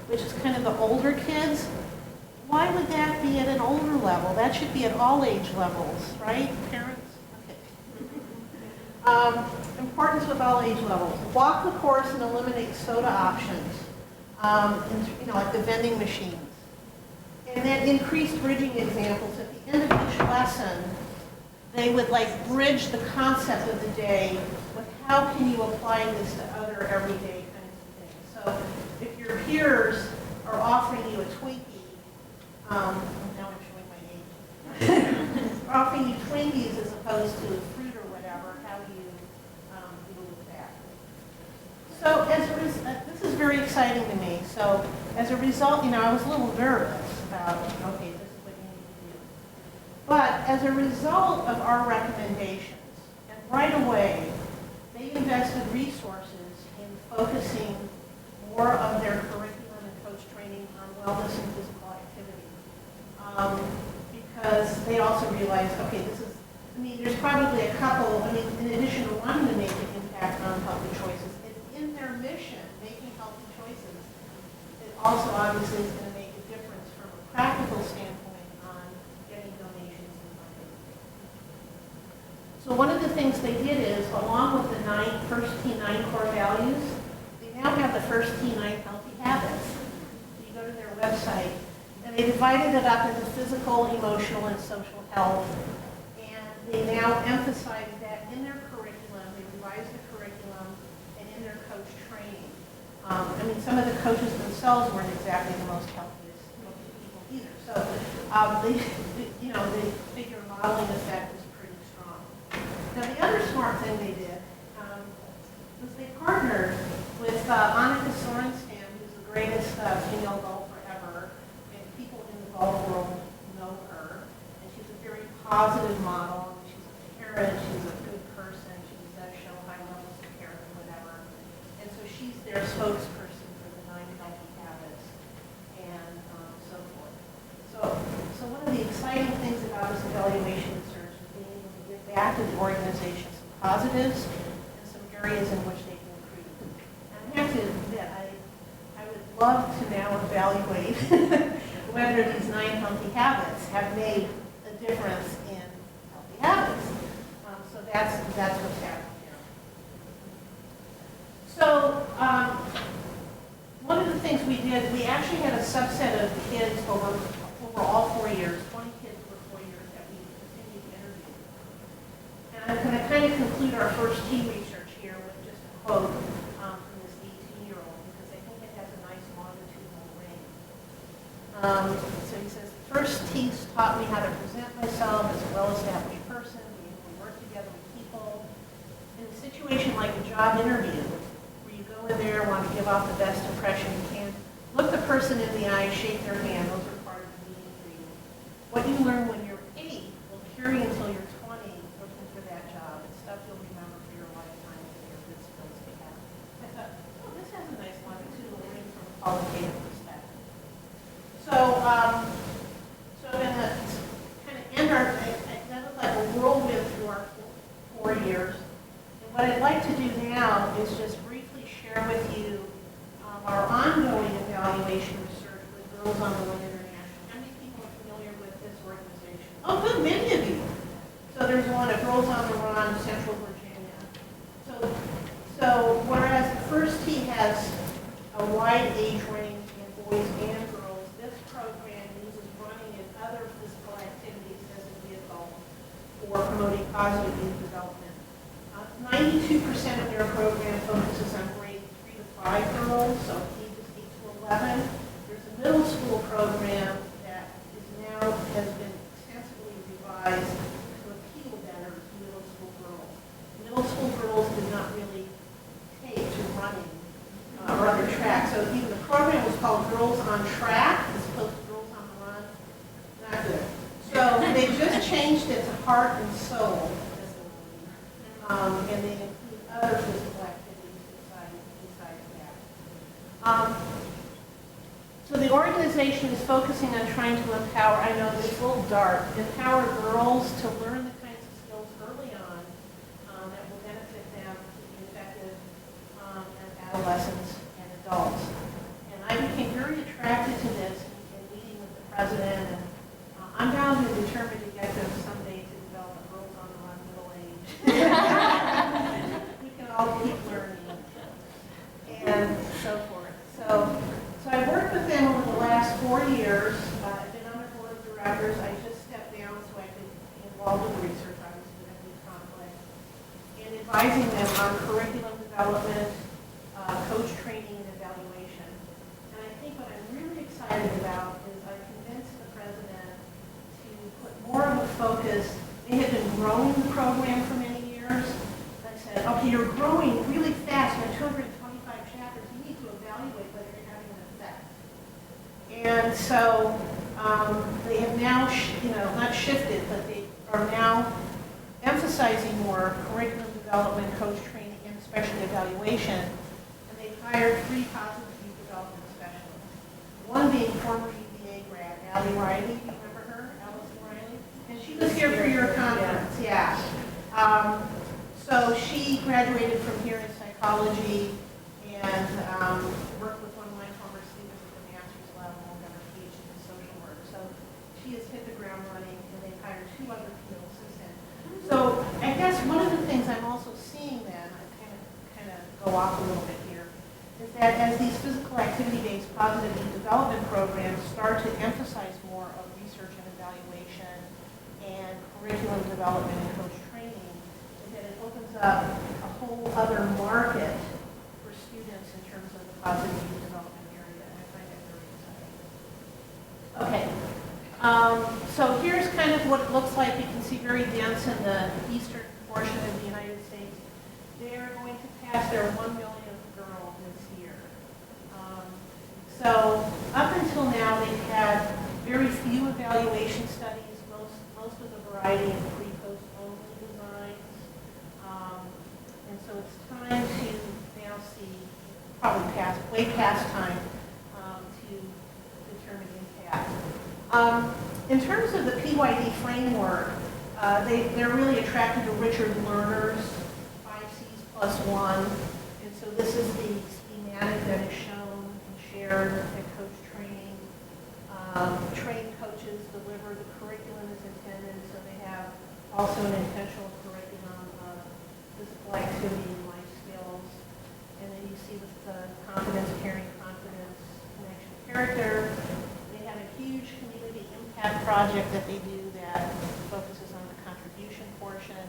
which is kind of the older kids. Why would that be at an older level? That should be at all age levels, right, parents? Importance with all age levels. Walk the course and eliminate soda options, like the vending machines. And then increase bridging examples. At the end of each lesson, they would bridge the concept of the day with how can you apply this to other everyday kinds of things. So if your peers are offering you a Twinkie, now I'm showing my age, offering you Twinkies as opposed to fruit or whatever, how do you deal with that? So this is very exciting to me. So as a result, I was a little nervous about, okay, this is what you need to do. But as a result of our recommendations, and right away, they invested resources in focusing more of their curriculum and coach training on wellness and physical activity. Because they also realized, okay, there's probably a couple, in addition to wanting to make an impact on healthy choices, in their mission, making healthy choices, it also obviously is going to make a difference from a practical standpoint on getting donations and funding. So one of the things they did is, along with the first T9 core values, they now have the first T9 healthy habits. So you go to their website, and they divided it up into physical, emotional, and social health. And they now emphasize that in their curriculum. They revise the curriculum and in their coach training. Some of the coaches themselves weren't exactly the most healthiest looking people either. So the figure modeling effect is pretty strong. Now the other smart thing they did was they partnered with Annika Sorenstam, who's the greatest female golfer ever, and people in the golf world know her. And she's a very positive model. She's a parent. She's a good person. She does show high levels of character, whatever. And so she's their spokesperson for the 9 healthy habits and so forth. So one of the exciting positives and some areas in which they can improve. And I have to admit, I would love to now evaluate whether these 9 healthy habits have made a difference in healthy habits. So that's what's happening here. So one of the things we did, we actually had a subset of kids over all 4 years, 20 kids over 4 years that we continued to interview. And I'm going to kind of conclude our first team research here with just a quote from this 18-year-old, because I think it has a nice longitudinal range. So he says, the first teams taught me how to present myself as a well-established person, being able to work together with people. In a situation like a job interview, where you go in there, want to give off the best impression you can, look the person in the eye, shake their hand, those are part of the meeting greeting. What you learn when you're 8 will carry until you're 20 looking for that job. It's stuff you'll remember for your lifetime and your good skills to have. I thought, oh, this has a nice longitudinal range from a qualitative perspective. So I'm going to kind of end our, that was like a whirlwind through our 4 years. And what I'd like to do now is just briefly share with you our ongoing evaluation research with Girls on the Run International. How many people are familiar with this organization? Oh, good, many of you. So there's one at Girls on the Run, Central Virginia. So whereas the first team has a wide age range in boys and girls, this program uses running and other physical activities as a vehicle for promoting positive youth development. 92% of their program focuses on grade 3 to 5 girls, so ages 8 to 11. There's a middle school program that is now has been extensively revised to appeal better to middle school girls. Middle school girls did not really take to running or other track, so even the program was called Girls on Track as opposed to Girls on the Run. Not good. So they just changed it to Heart and Soul. And they include other physical activities besides that. So the organization is focusing on trying to empower, I know this little dart, empower girls to learn the kinds of skills early on that will benefit them to be effective as adolescents and adults. And I became very attracted to this in meeting with the president, and I'm bound and determined to get them someday to develop a Girls on the Run middle age. We can all keep learning and so forth. So I worked with them over the last 4 years. I've been on their board of directors. I just stepped down so I could be involved in the research, obviously, with any conflict, and advising them on curriculum development, coach training, and evaluation. And I think what I'm really excited about is I convinced the president to put more of a focus. They had been growing the program for many years. I said, okay, you're growing really fast. You have 225 chapters. You need to evaluate whether you're having an effect. And so they have now, not shifted, but they are now emphasizing more curriculum development, coach training, and especially evaluation. And they've hired 3 positive youth development specialists. One being former UVA grad, Allie Riley. Do you remember her? Alice Riley? And she was here for your conference, yeah. So she graduated from here in psychology and worked with one of my former students at the master's level and got her Ph.D. in social work. So she has hit the ground running, and they've hired 2 other people since then. So I guess one of the things I'm also seeing then, I kind of go off a little bit here, is that as these physical activity-based positive youth development programs start to emphasize more of research and evaluation and curriculum development and coach training, is that it opens up a whole other market for students in terms of the positive youth development area, and I find that very exciting. Okay, so here's kind of what it looks like. You can see very dense in the eastern portion of the United States. They're going to pass their 1 millionth girl this year. So up until now, they've had very few evaluation studies, most of the variety in pre-post only designs. And so it's time to now see, probably way past time to determine impact. In terms of the PYD framework, they're really attracted to richer learners 1. And so this is the schematic that is shown and shared at coach training. Trained coaches deliver the curriculum as intended, so they have also an intentional curriculum of physical activity and life skills. And then you see the confidence, caring, confidence, connection, character. They have a huge community impact project that they do that focuses on the contribution portion.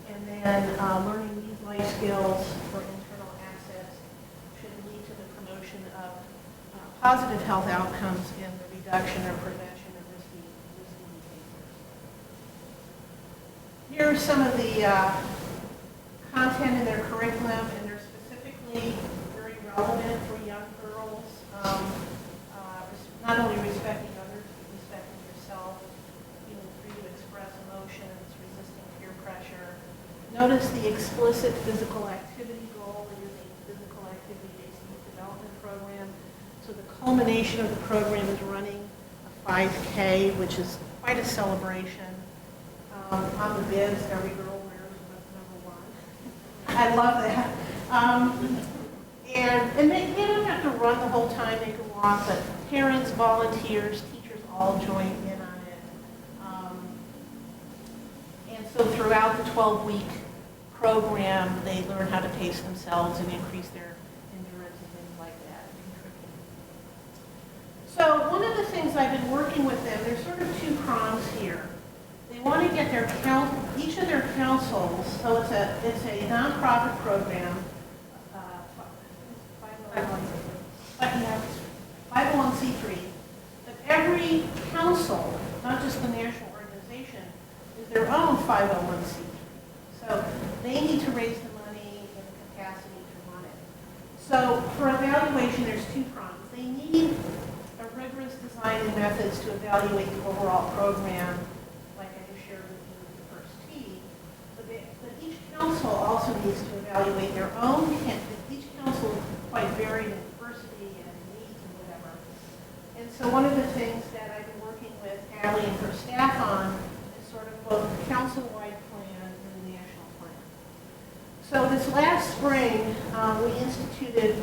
And then learning these life skills for internal assets should lead to the promotion of positive health outcomes in the reduction or prevention of risky behaviors. Here are some of the content in their curriculum, and they're specifically very relevant for young girls. Not only respecting others, but respecting yourself, feeling free to express emotions, resisting peer pressure. Notice the explicit physical activity goal. It is a physical activity-based youth development program. So the culmination of the program is running a 5K, which is quite a celebration. On the bids, every girl wears number 1. I love that. And they don't have to run the whole time, they can walk, but parents, volunteers, teachers all join in on it. And so throughout the 12-week program, they learn how to pace themselves and increase their endurance and things like that. So one of the things I've been working with them, there's sort of 2 prongs here. They want to get their each of their councils, so it's a nonprofit program, 501c3, but every council, not just the national organization, is their own 501c3. So they need to raise the money and the capacity to run it. So for evaluation, there's 2 prongs. They need a rigorous design and methods to evaluate the overall program, like I just shared with you in the first T. But each council also needs to evaluate their own. Each council is quite varied in diversity and needs and whatever. And so one of the things that I've been working with Allie and her staff on is sort of both the council-wide plan and the national plan. So this last spring, we instituted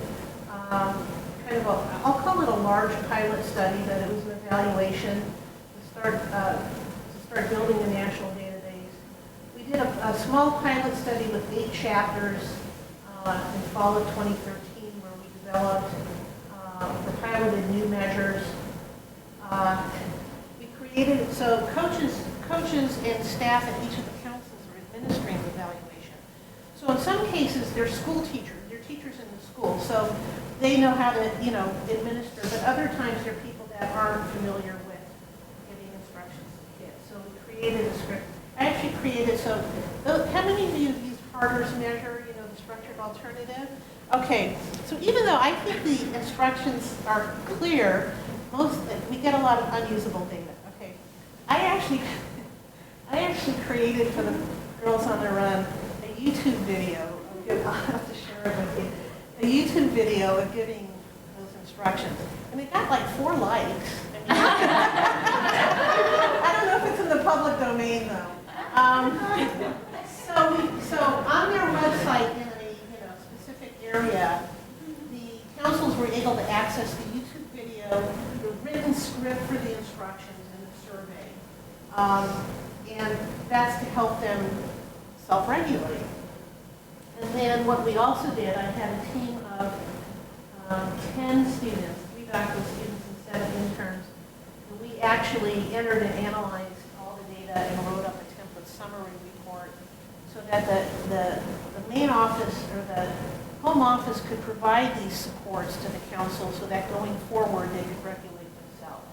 kind of I'll call it a large pilot study, but it was an evaluation to start building a national database. We did a small pilot study with 8 chapters in fall of 2013, where we developed the piloted new measures. We created, so coaches and staff at each of the councils are administering the evaluation. So in some cases, they're school teachers, they're teachers in the school, so they know how to, administer, but other times they're people that aren't familiar with giving instructions to kids. So we created a script. I actually created, how many of you have used Harder's measure, the structured alternative? Okay, so even though I think the instructions are clear, we get a lot of unusable data. Okay, I actually created for the girls on the run a YouTube video. I'll have to share it with you. A YouTube video of giving those instructions, and it got like 4 likes. I don't know if it's in the public domain though. So on their website in a specific area, the councils were able to access the YouTube video, the written script for the instructions, and the survey. And that's to help them self-regulate. And then what we also did, I had a team of 10 students, 3 doctoral students and 7 interns, and we actually entered and analyzed all the data and wrote up a template summary report so that the main office or the home office could provide these supports to the council so that going forward they could regulate themselves.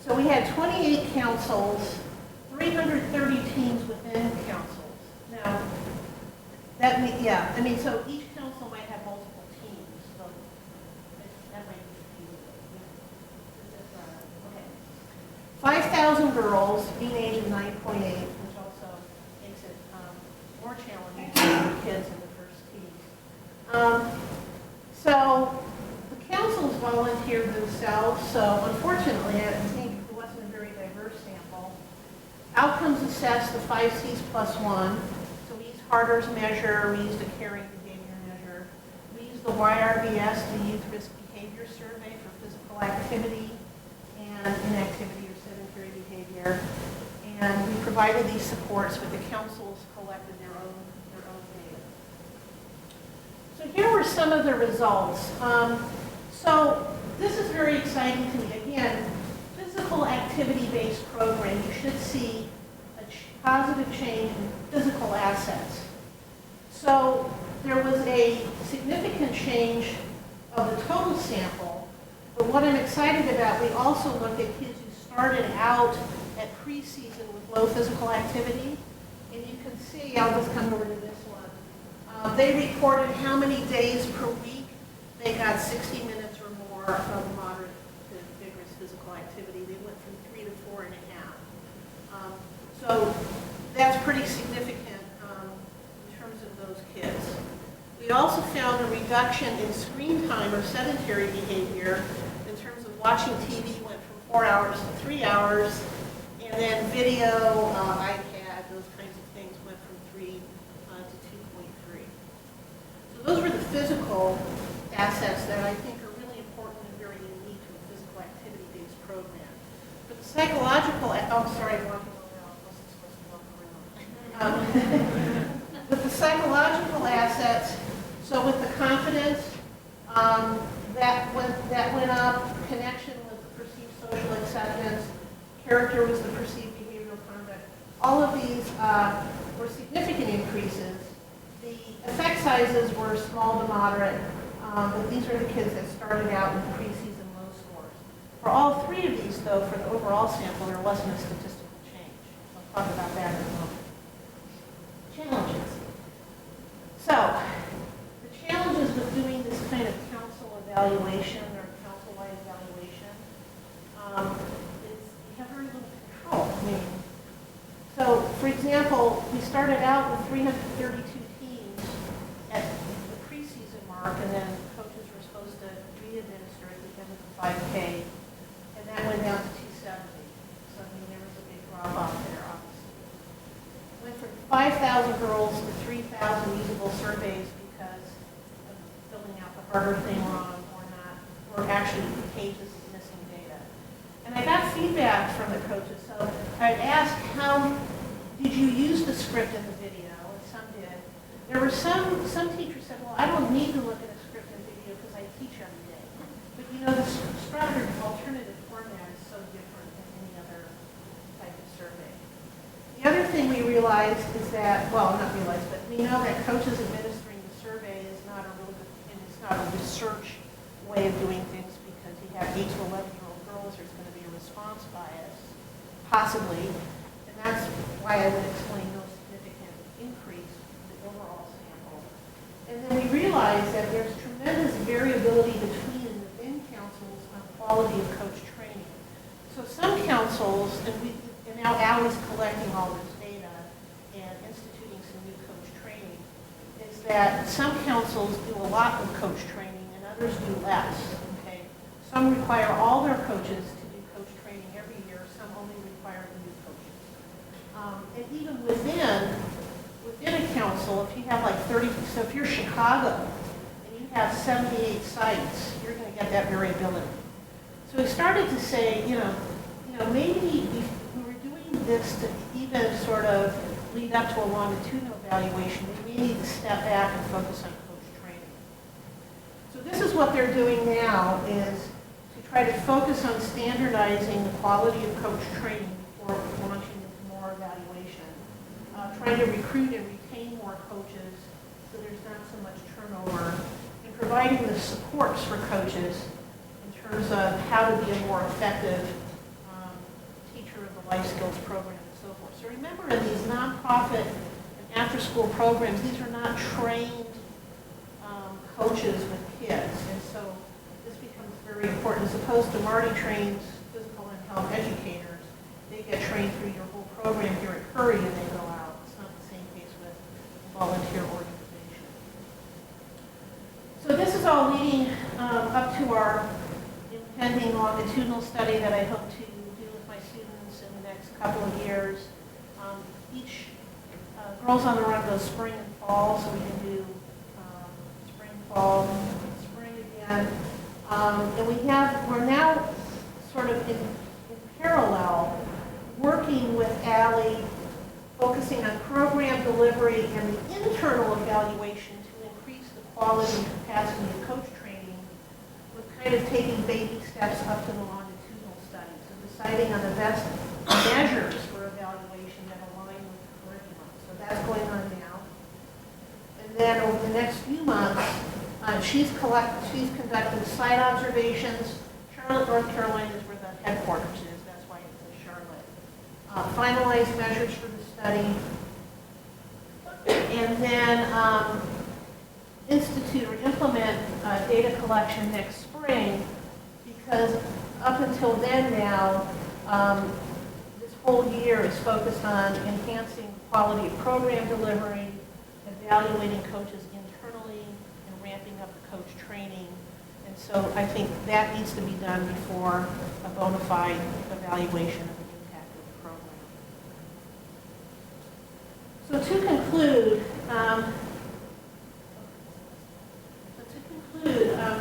So we had 28 councils, 330 teams within councils. Now, so each council might have multiple teams, so that might be okay. 5,000 girls, mean age of 9.8, which also makes it more challenging for kids in the first teens. So the councils volunteered themselves, so unfortunately, I think it wasn't a very diverse sample. Outcomes assessed the 5 Cs plus 1. Carter's measure, we used a caring behavior measure. We used the YRBS, the Youth Risk Behavior Survey for physical activity and inactivity or sedentary behavior. And we provided these supports, but the councils collected their own data. So here were some of the results. So this is very exciting to me. Again, physical activity-based program, you should see a positive change in physical assets. So there was a significant change of the total sample, but what I'm excited about, we also looked at kids who started out at preseason with low physical activity, and you can see, I'll just come over to this one. They reported how many days per week they got 60 minutes or more of moderate to vigorous physical activity. They went from 3 to 4.5. So that's pretty significant in terms of those kids. We also found a reduction in screen time or sedentary behavior in terms of watching TV went from 4 hours to 3 hours, and then video, iPad, those kinds of things went from 3 to 2.3. So those were the physical assets that I think are really important and very unique to a physical activity-based program. But the psychological, oh, sorry, I'm walking around. I wasn't supposed to walk around. But the psychological assets, so with the confidence, that went up, connection was the perceived social acceptance, character was the perceived behavioral conduct. All of these were significant increases. The effect sizes were small to moderate, but these are the kids that started out with preseason low scores. For all three of these, though, for the overall sample, there wasn't a statistical change. I'll talk about that in a moment. Challenges. So, the challenges with doing this kind of council evaluation or council-wide evaluation is you have very little control. I mean, so, for example, we started out with 332 teams at the preseason mark, and then coaches were supposed to re-administer at the end of the 5K, and that went down to 270. So, I mean, there was a big drop-off there, obviously. Went from 5,000 girls to 3,000 usable surveys because of filling out the harder thing wrong or not, or actually pages of missing data. And I got feedback from the coaches. So I'd ask, how did you use the script in the video? And some did. There were some teachers said, well, I don't need to look at a script and video because I teach every day. But you know, the structured alternative format is so different than any other type of survey. The other thing we realized is that, well, not realized, but we know that coaches administering the survey is not a real good, and it's not a research way of doing things because you have 8 to 11-year-old girls, there's going to be a response bias, possibly, and that's why I would explain no significant increase in the overall sample. And then we realized that there's tremendous variability between and within councils on quality of coach training. So some councils, and now Allie's collecting all this data and instituting some new coach training, is that some councils do a lot of coach training and others do less, okay? Some require all their coaches to do coach training every year, some only require the new coaches. And even within a council, if you have like 30, so if you're Chicago and you have 78 sites, you're going to get that variability. So we started to say, you know, maybe we were doing this to even sort of lead up to a longitudinal evaluation. We may need to step back and focus on coach training. So this is what they're doing now, is to try to focus on standardizing the quality of coach training before launching into more evaluation. Trying to recruit and retain more coaches so there's not so much turnover, and providing the supports for coaches in terms of how to be a more effective teacher of the life skills program and so forth. So remember, in these nonprofit and after-school programs, these are not trained coaches with kids, and so this becomes very important. As opposed to Marty trains physical and health educators, they get trained through your whole program here at Curry and they go out. It's not the same case with volunteer organization. So this is all leading up to our impending longitudinal study that I hope to do with my students in the next couple of years. Each Girls on the Run goes spring and fall, so we can do spring, fall, spring again. And we're now sort of in parallel working with Allie, focusing on program delivery and the internal evaluation to increase the quality and capacity of coach training. We're kind of taking baby steps up to the longitudinal study, so deciding on the best measures for evaluation that align with the curriculum. So that's going on now. And then over the next few months, she's conducting site observations. Charlotte, North Carolina is where the headquarters is. That's why it's in Charlotte. Finalize measures for the study. And then institute or implement data collection next spring, because up until then now, this whole year is focused on enhancing the quality of program delivery, evaluating coaches internally, and ramping up the coach training. And so I think that needs to be done before a bona fide evaluation of the impact of the program. So to conclude,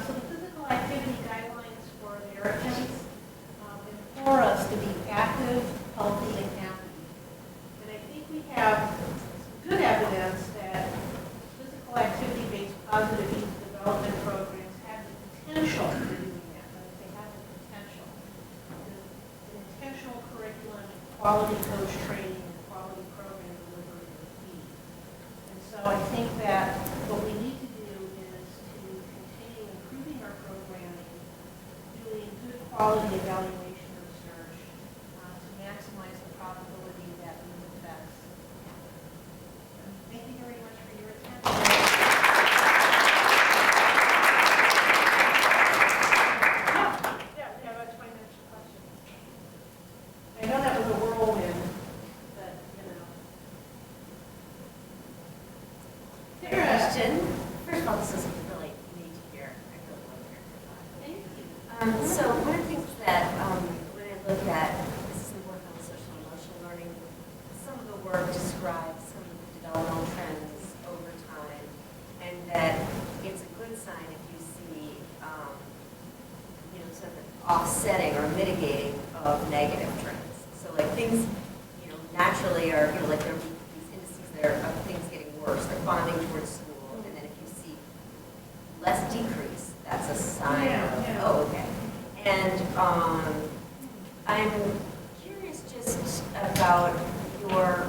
so the physical activity guidelines for Americans implore us to be active, healthy, and happy. And I think we have good evidence that physical activity-based positive youth development programs have the potential for doing that. I would say have the potential. The intentional curriculum, quality coach training, and quality program delivery are key. And so I think that what we need to do is to continue improving our programming, doing good quality evaluation research to maximize the probability that these effects. Thank you very much for your attention. Yeah, we have a 20-minute question. I know that was a whirlwind, but, you know. Question. First of all, this is really neat to hear. I really want to hear your thoughts. Thank you. So one of the things that when I look at this is the work on social and emotional learning, some of the work describes some of the developmental trends over time, and that it's a good sign if you see, sort of offsetting or mitigating of negative trends. So like things, naturally are, like there are these indices there of things getting worse, they're bonding towards school, and then if you see less decrease, that's a sign of, oh, okay. And I'm curious just about your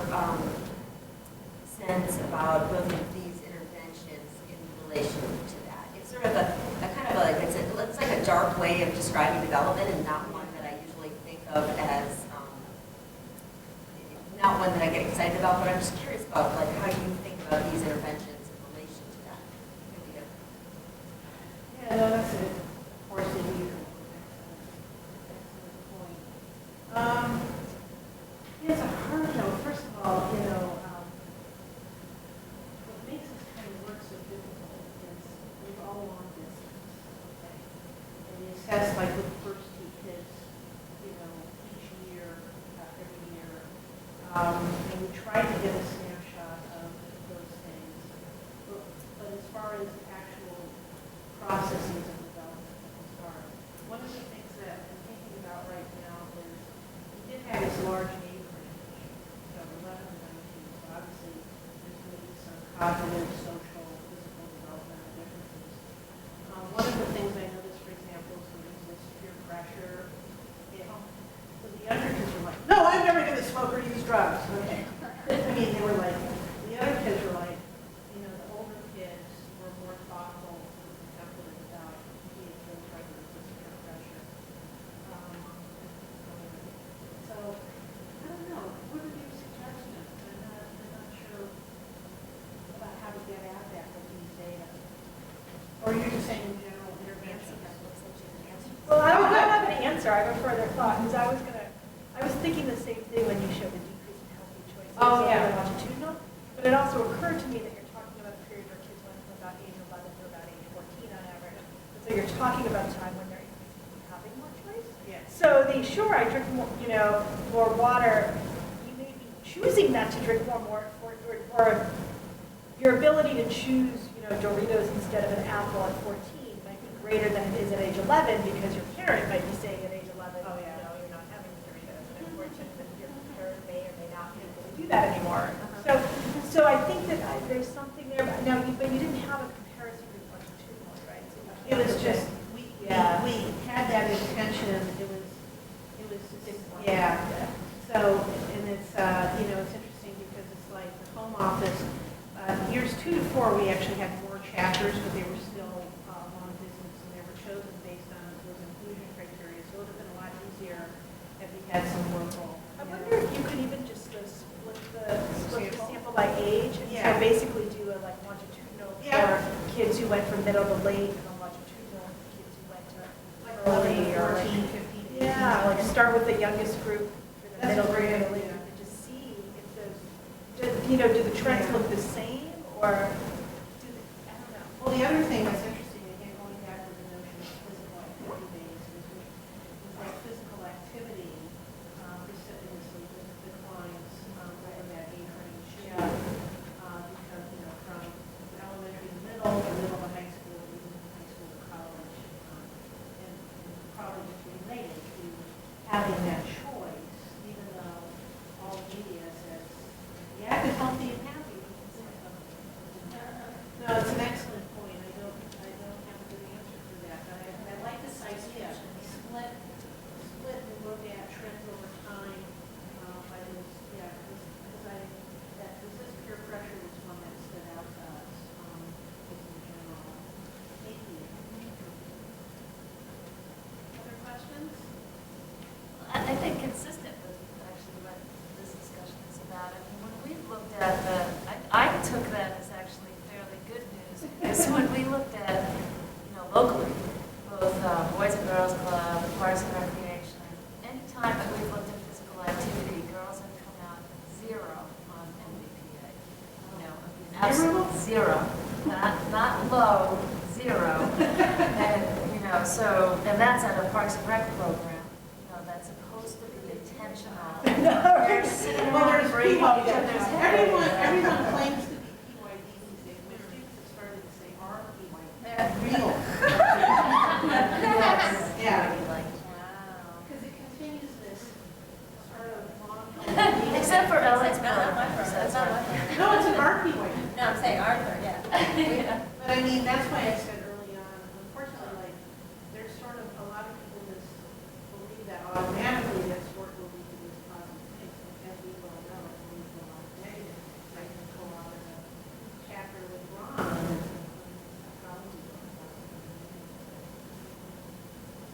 sense about both of these interventions in relation to that. It's sort of a kind of like, it's like a dark way of describing development and not one that I usually think of as, not one that I get excited about, but I'm just curious about like how you think about these interventions in relation to that. Yeah, no, that's it. Of course, it is. Excellent point. It's a hard note. First of all, what makes this kind of work so difficult is we've all long distance, okay? And you assess like with the first two kids, each year, every year. And we try to get a snapshot of those things. But as far as actual processes of development, it's hard. One of the things that I'm thinking about right now is we did have this large age range, so 11 to 19. So obviously there's going to be some cognitive, social, physical developmental differences. One of the things I noticed, for example, is there was this peer pressure. So the younger kids were like, no, I'm never going to smoke or use drugs. Okay. I mean, they were like, the other kids were like, the older kids were more thoughtful and contemplative about being able to try to resist peer pressure. So, I don't know. What are your suggestions? I'm not sure about how to get at that with these data. Or you're just saying in general interventions? Well, I don't have an answer. I have a further thought, because I was thinking the same thing when you showed the decrease in healthy choices. Oh, yeah. Longitudinal. But it also occurred to me that you're talking about a period where kids went from about age 11 to about age 14 on average. And so you're talking about a time when they're increasingly having more choice. Yes. So I drink more, more water. You may be choosing not to drink more or your ability to choose, Doritos instead of an apple at 14 might be greater than it is at age 11 because your parent might be saying at age 11, Oh, yeah. you're not having Doritos. And unfortunately, your parent may or may not be able to do that anymore. So I think that there's something there. But you didn't have a comparison group longitudinally, right? So It was just, we had that intention, it was yeah. So, and it's, it's interesting because it's like the home office, years 2 to 4, we actually had more chapters, but they were still long distance, and they were chosen based on those inclusion criteria. So it would have been a lot easier if we had some local. I wonder if you could even just split the sample by age, and Yeah. so basically do a longitudinal Yeah. for kids who went from middle to late, and a longitudinal for kids who went to early, or 14, 15, 18. yeah, start with the youngest group for the That's middle a great grade, idea. and just see if those, do the trends Yeah. look the same, or do they, I don't know. Well, the other thing that's interesting, again, going back to the notion of physical activity based, is that physical activity precipitously declines over that age range. Yeah. Because, from elementary to middle, or middle to high school, even high school to college, and college is related to having that choice, even though all media says, the act is healthy and happy. No, it's an excellent point. I don't have a good answer for that, but I like this idea. Split and look at trends over time by those, because that resist peer pressure was one that stood out to us, just in general. Thank you. Other questions? I think consistent with actually what this discussion is about. I mean, when we looked at I took that as actually fairly good news because when we looked at, locally, both Boys and Girls Club, Parks and Recreation, any time that we've looked at physical activity, girls have come out 0 on MBPA. Absolute 0, not low, 0, and and that's at a Parks and Rec program. That's supposed to be intentional. They're sitting Well, around there's breaking people, each other's heads. everyone claims to be PYD these days. My students have started to say are PYD. Real. Yes. Yeah. Like, Wow. Because it continues this sort of long. except for Ellen's That's not my program. program. That's not my program. No, it's an art PYD. No, I'm saying Arthur, yeah. Yeah. But I mean, that's why I said early on, unfortunately, there's sort of a lot of people just believe that automatically that sport will lead to these positive things. And as we well know, it leads to a lot of negative. I can pull out a chapter with Ron on this in psychology.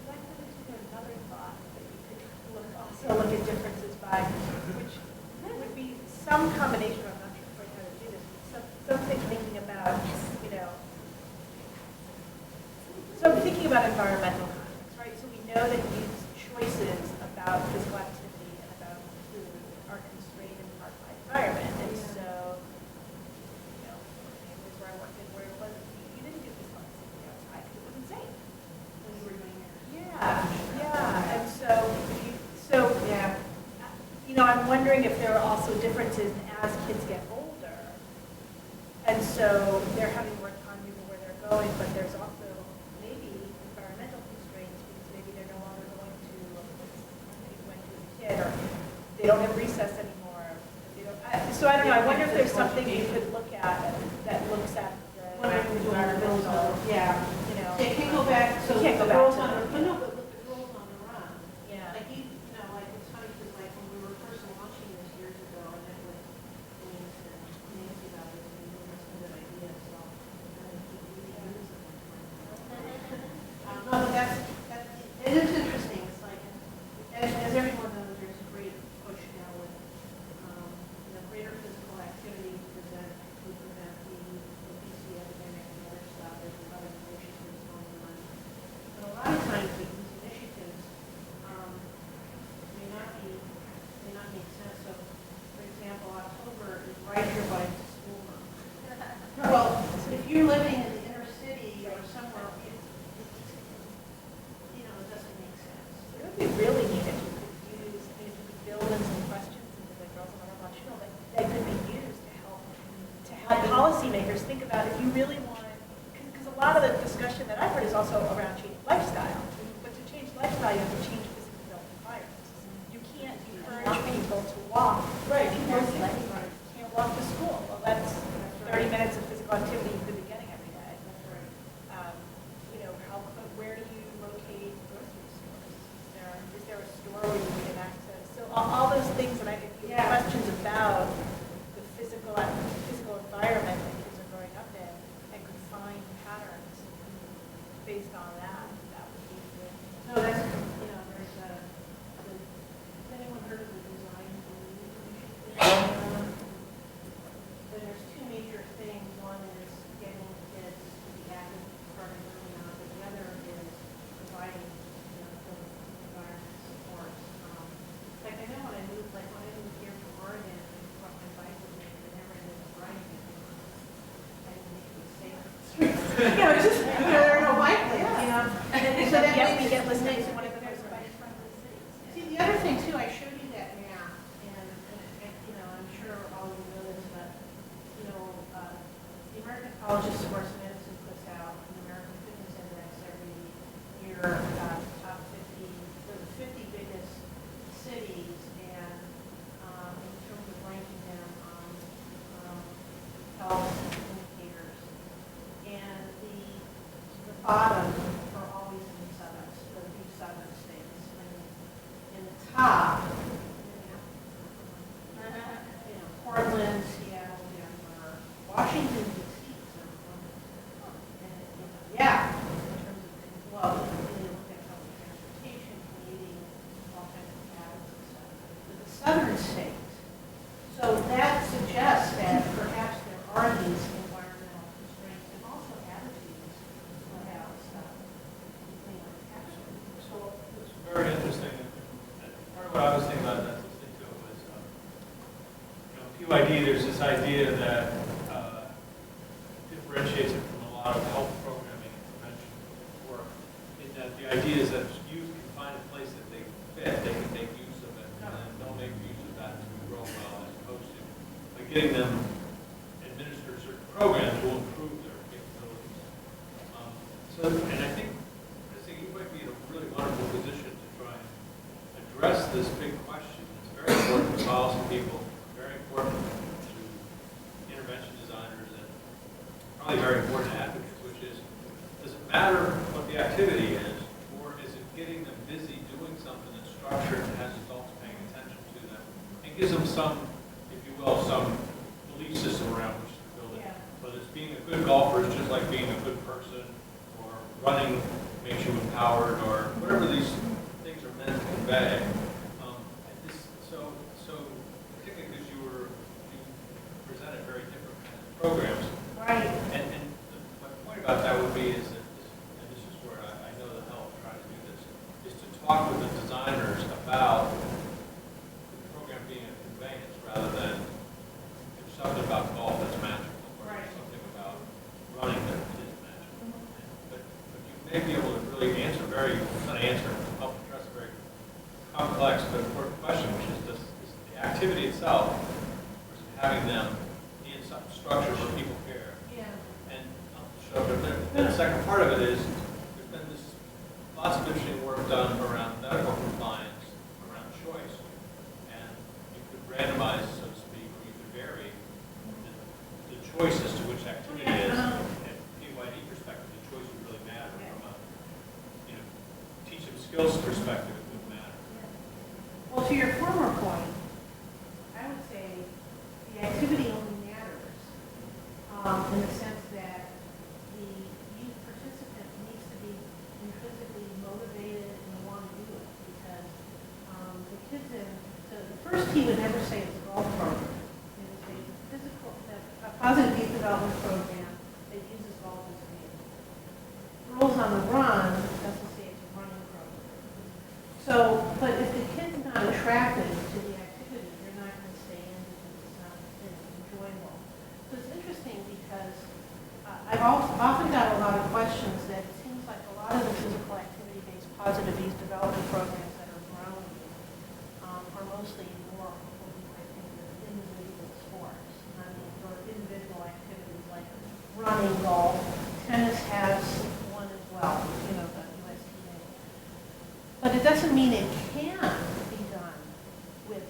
That kind of gives me another thought that you could also look at differences by, which would be some combination, I'm not sure quite how to do this, but something thinking about, so I'm thinking about environmental context, right? So we know that youth choices about physical activity and about food are constrained in part by environment. And so, families where I worked in where it was, you didn't do physical activity outside because it wasn't safe. When you were doing your. Yeah, and so, I'm wondering if there are also differences as kids get older. And so they're having to work on maybe where they're going, but there's also maybe environmental constraints because maybe they're no longer going to, they went to as a kid, or they don't have recess anymore. So I don't know, I wonder if there's something you could look at that looks at When I was doing our bills, yeah. They They can't go back, so You can't the go back girls to on that, the, yeah. no, but with the girls on the run. Yeah. Like, like, it's funny, because like, when we were first launching this years ago, I met with Denise and Nancy about this, and it was a good idea, so I'm gonna keep using it. No, but it is interesting, it's like, as everyone knows, there's a great push now with, greater physical activity to prevent the obesity epidemic and other stuff, there's a lot of initiatives going on. But a lot of times, if you really want, because a lot of the discussion that I've heard is also around change lifestyle. But to change lifestyle, you have to change physical health environments. You can't encourage people to walk. Right. People can't walk to school. Well, that's 30 minutes of physical activity you could be getting every day. You know, where do you locate grocery stores? Is there a store where you can get access? So all those things that if you have questions about the physical environment that kids are growing up in and could find patterns based on that would be good. No, that's, there's has anyone heard of the design belief? There's two major things. One is getting kids to be active starting early on, but the other is providing, the environment support. In fact, I know when I moved here from Oregon, I brought my bike with me, and I never ended up riding it. I didn't make it safe. It's just, there are no bike lanes, So that Yes, makes we get it listeners nice who want to when go there's to bike-friendly cities. See, the other thing too, I showed you that map, and I'm sure all of you know this, but, the American College of Sports Medicine puts out an American Fitness Index every year, top 50, for the 50 biggest cities, and in terms of ranking them on health indicators. And the bottom are always in the southern states. In the top, Portland, Seattle, Denver, Washington, D.C. Yeah, in terms of, well, they look at public transportation, commuting, all kinds of habits and stuff. But the southern states, so that suggests that perhaps there are these environmental constraints and also attitudes about stuff. So it's very interesting. And part of what I was thinking about that listening to it was, PYD, there's this idea that differentiates it from a lot of health programming and prevention work, in that the idea is that youth can find a place that they fit, they can make use of it, and then they'll make use of that to grow well, as opposed to by getting them administer certain programs will improve their capabilities. And I think you might be in a really wonderful position to try and address this big question. It's very important to policy people, very important to intervention designers, and probably very important to advocates, which is, does it matter what the activity is, or is it getting them busy doing something that's structured and has adults paying attention to them, and gives them some, if you will, some belief system around which to build it. Whether it's being a good golfer is just like being a good person, or running makes you empowered, or whatever these things are meant to convey. So particularly because you presented very different kinds of programs. Right. And my point about that would be is that, and this is where I know the help trying to do this, is to talk with the designers about the program being a conveyance rather than there's something about golf that's magical, or there's something about running that is magical. But you may be able to really help address a very complex but important question, which is the activity itself, versus having them in some structure where people care. Yeah. And then the second part of it is there's been lots of interesting work done around medical compliance, around choice, and you could randomize, so to speak, or you could vary the choice as to which activity it is. And PYD perspective, the choice would really matter. From a teach them skills perspective, it would matter. Well, to your former point, I would say the activity only matters in the sense that the youth participant needs to be intrinsically motivated and want to do it, because the kids the first team would never say it's a golf program. It would say a positive youth development program that uses golf as a vehicle. Rules on the Run doesn't say it's a running program. So, but if the kid's not attracted to the activity, they're not going to stay in because it's not enjoyable. So it's interesting because I've often got a lot of questions that it seems like a lot of the physical activity-based positive youth development programs that are growing are mostly more what we might think of individual sports. I mean, or individual activities like running in golf. Tennis has one as well, you know, the USTA. But it doesn't mean it can't be done with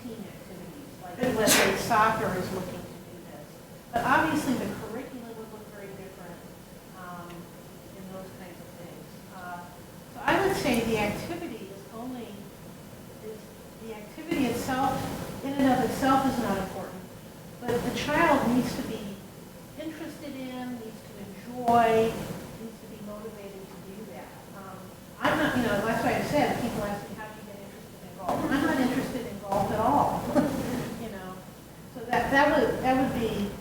team activities, like let's say soccer is looking to do this. But obviously the curriculum would look very different in those kinds of things. So I would say the activity the activity itself, in and of itself, is not important. But the child needs to be interested in, needs to enjoy, needs to be motivated to do that. I'm not, you know, that's why I said, people ask me, how do you get interested in golf? I'm not interested in golf at all, you know. So that would be,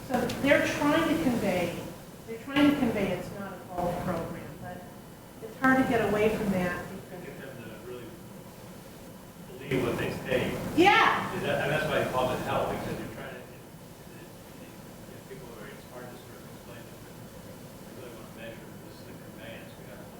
so they're trying to convey it's not a golf program, but it's hard to get away from that. Get them to really believe what they say. Yeah. And that's why I call it hell, because you're trying to, people are, it's hard to sort of explain to them. We really want to measure this is the conveyance. We have to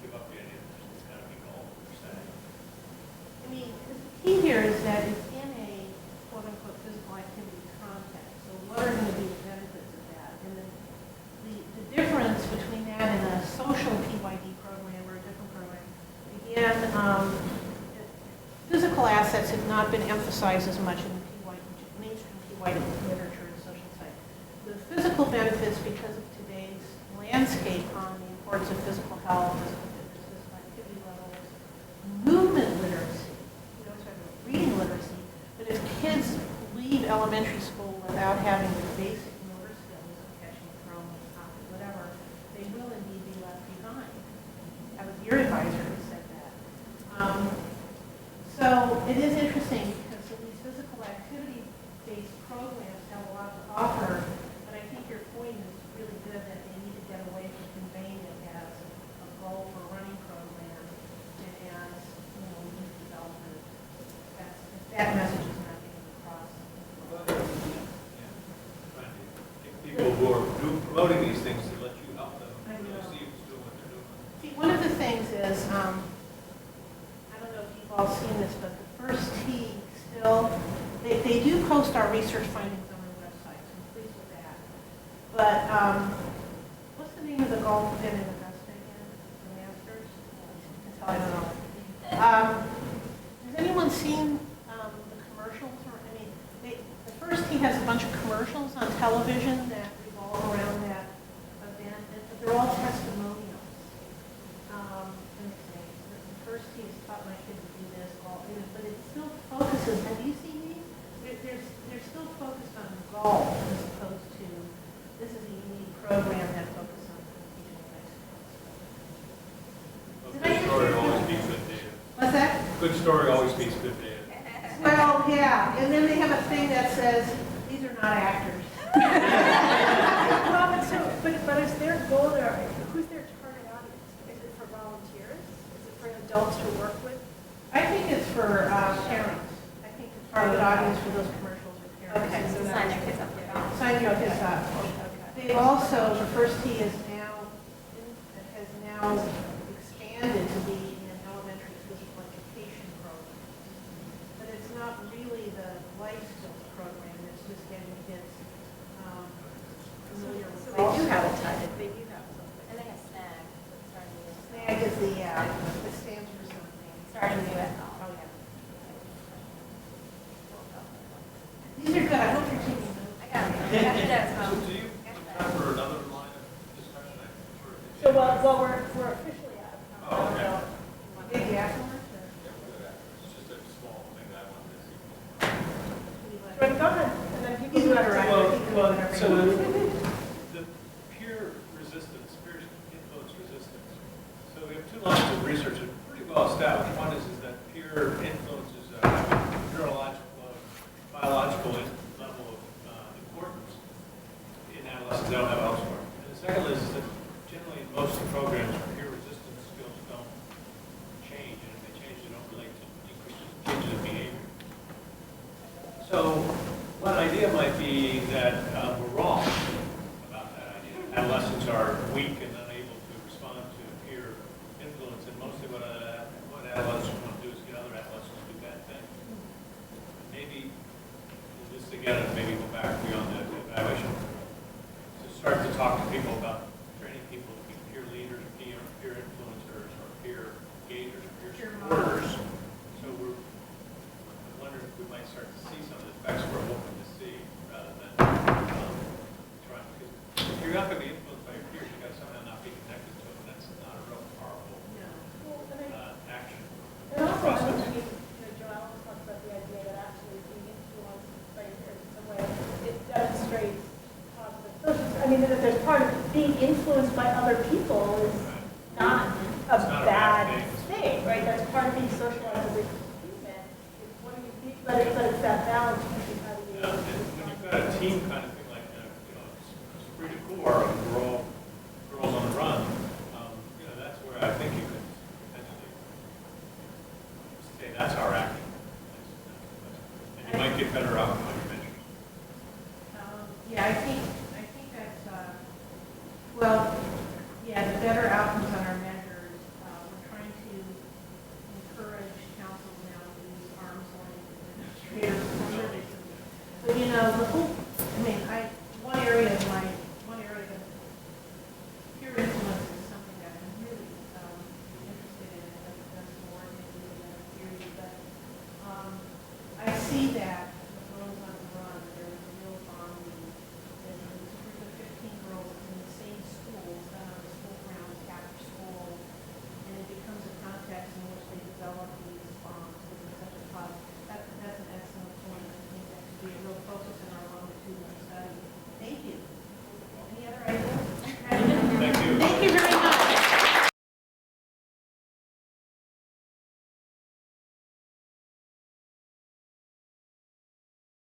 give up the idea that it's got to be golf per se. I mean, the key here is that it's in a quote-unquote physical activity context. So what are going to be the benefits of that? And the difference between that and a social PYD program or a different program, again, physical assets have not been emphasized as much in the mainstream PYD literature and social science. The physical benefits, because of today's landscape on the importance of physical health, physical fitness, physical activity levels, movement literacy, you know, sort of reading literacy, but if kids leave elementary school without having the basic motor skills of catching, throwing, whatever, they will indeed be left behind. That was your advisor who said that. So it is interesting because these physical activity-based programs have a lot to offer, but I think your point is really good that they need to get away from conveying it as a golf or running program and as, you know, youth development. That message is not getting across. Trying to get people who are promoting these things to let you help them really see who's doing what they're doing. See, one of the things is, I don't know if you've all seen this, but the first tee still, they do post our research findings on our website, so I'm pleased with that. But what's the name of the golf event in Augusta again? The Masters? I don't know. Has anyone seen the commercials? Or I mean, the first tee has a bunch of commercials on television that revolve around that event, but they're all testimonials. The first tee has taught my kid to do this, but it still focuses. Have you seen these? They're still focused on golf as opposed to this is a unique program that focuses on teaching life skills. Well, good story always beats good data. What's that? Good story always beats good data. Well, yeah, and then they have a thing that says these are not actors. But is their goal there, who's their target audience? Is it for volunteers? Is it for adults to work with? I think it's for parents. I think the target audience for those commercials are parents. Okay, so Sign their kids up for golf. Sign your kids up. They've also, the first tee has now expanded to be an elementary physical education program. But it's not really the life skills program, it's just getting kids familiar with So golf. they do have a target. They do have something. And they have SNAG. SNAG is the, it stands for something. Starting with Oh, yeah. These are good, I hope you're taking notes. I got it. I got it as So well. do you have time for another line of discussion? I can sort of- So while we're officially out. Oh, okay. Maybe afterwards, or? Yeah, we'll do that. It's just a small thing that I wanted to see. Jordan, go ahead, and then people who are Well, so the peer resistance, peer influence resistance. So we have two lines of research that are pretty well established. One is that peer influence is a neurological, biological level of importance in adolescents. They don't have elsewhere. And the second is that generally in most programs, peer resistance skills don't change, and if they change, they don't relate to changes in behavior. So one idea might be that we're wrong about that idea. Adolescents are weak and unable to respond to peer influence, and mostly what adolescents want to do is get other adolescents to do bad things. Maybe, this again, maybe go back beyond the evaluation, talk to people about training people to be peer leaders, peer influencers, or peer engagers, peer supporters. So I'm wondering if we might start to see some of the effects we're hoping to see rather than trying. Because if you're not going to be influenced by your peers, you got to somehow not be connected to them. That's not a real powerful action. And also, I process. think, Joelle talks about the idea that actually being influenced by your peers in some way, it demonstrates positive social. I mean, that there's part of being influenced by other people is not a It's not a bad bad thing, right? That's part of being socialized as a human. It's what do you think, but it's that balance between how do you. And when you've got a team kind of thing like, Esprit de Corps, and we're all girls on the run, that's where I think you could potentially say that's our acting. And you might get better outcome on your measures. Yeah, I think that's, well,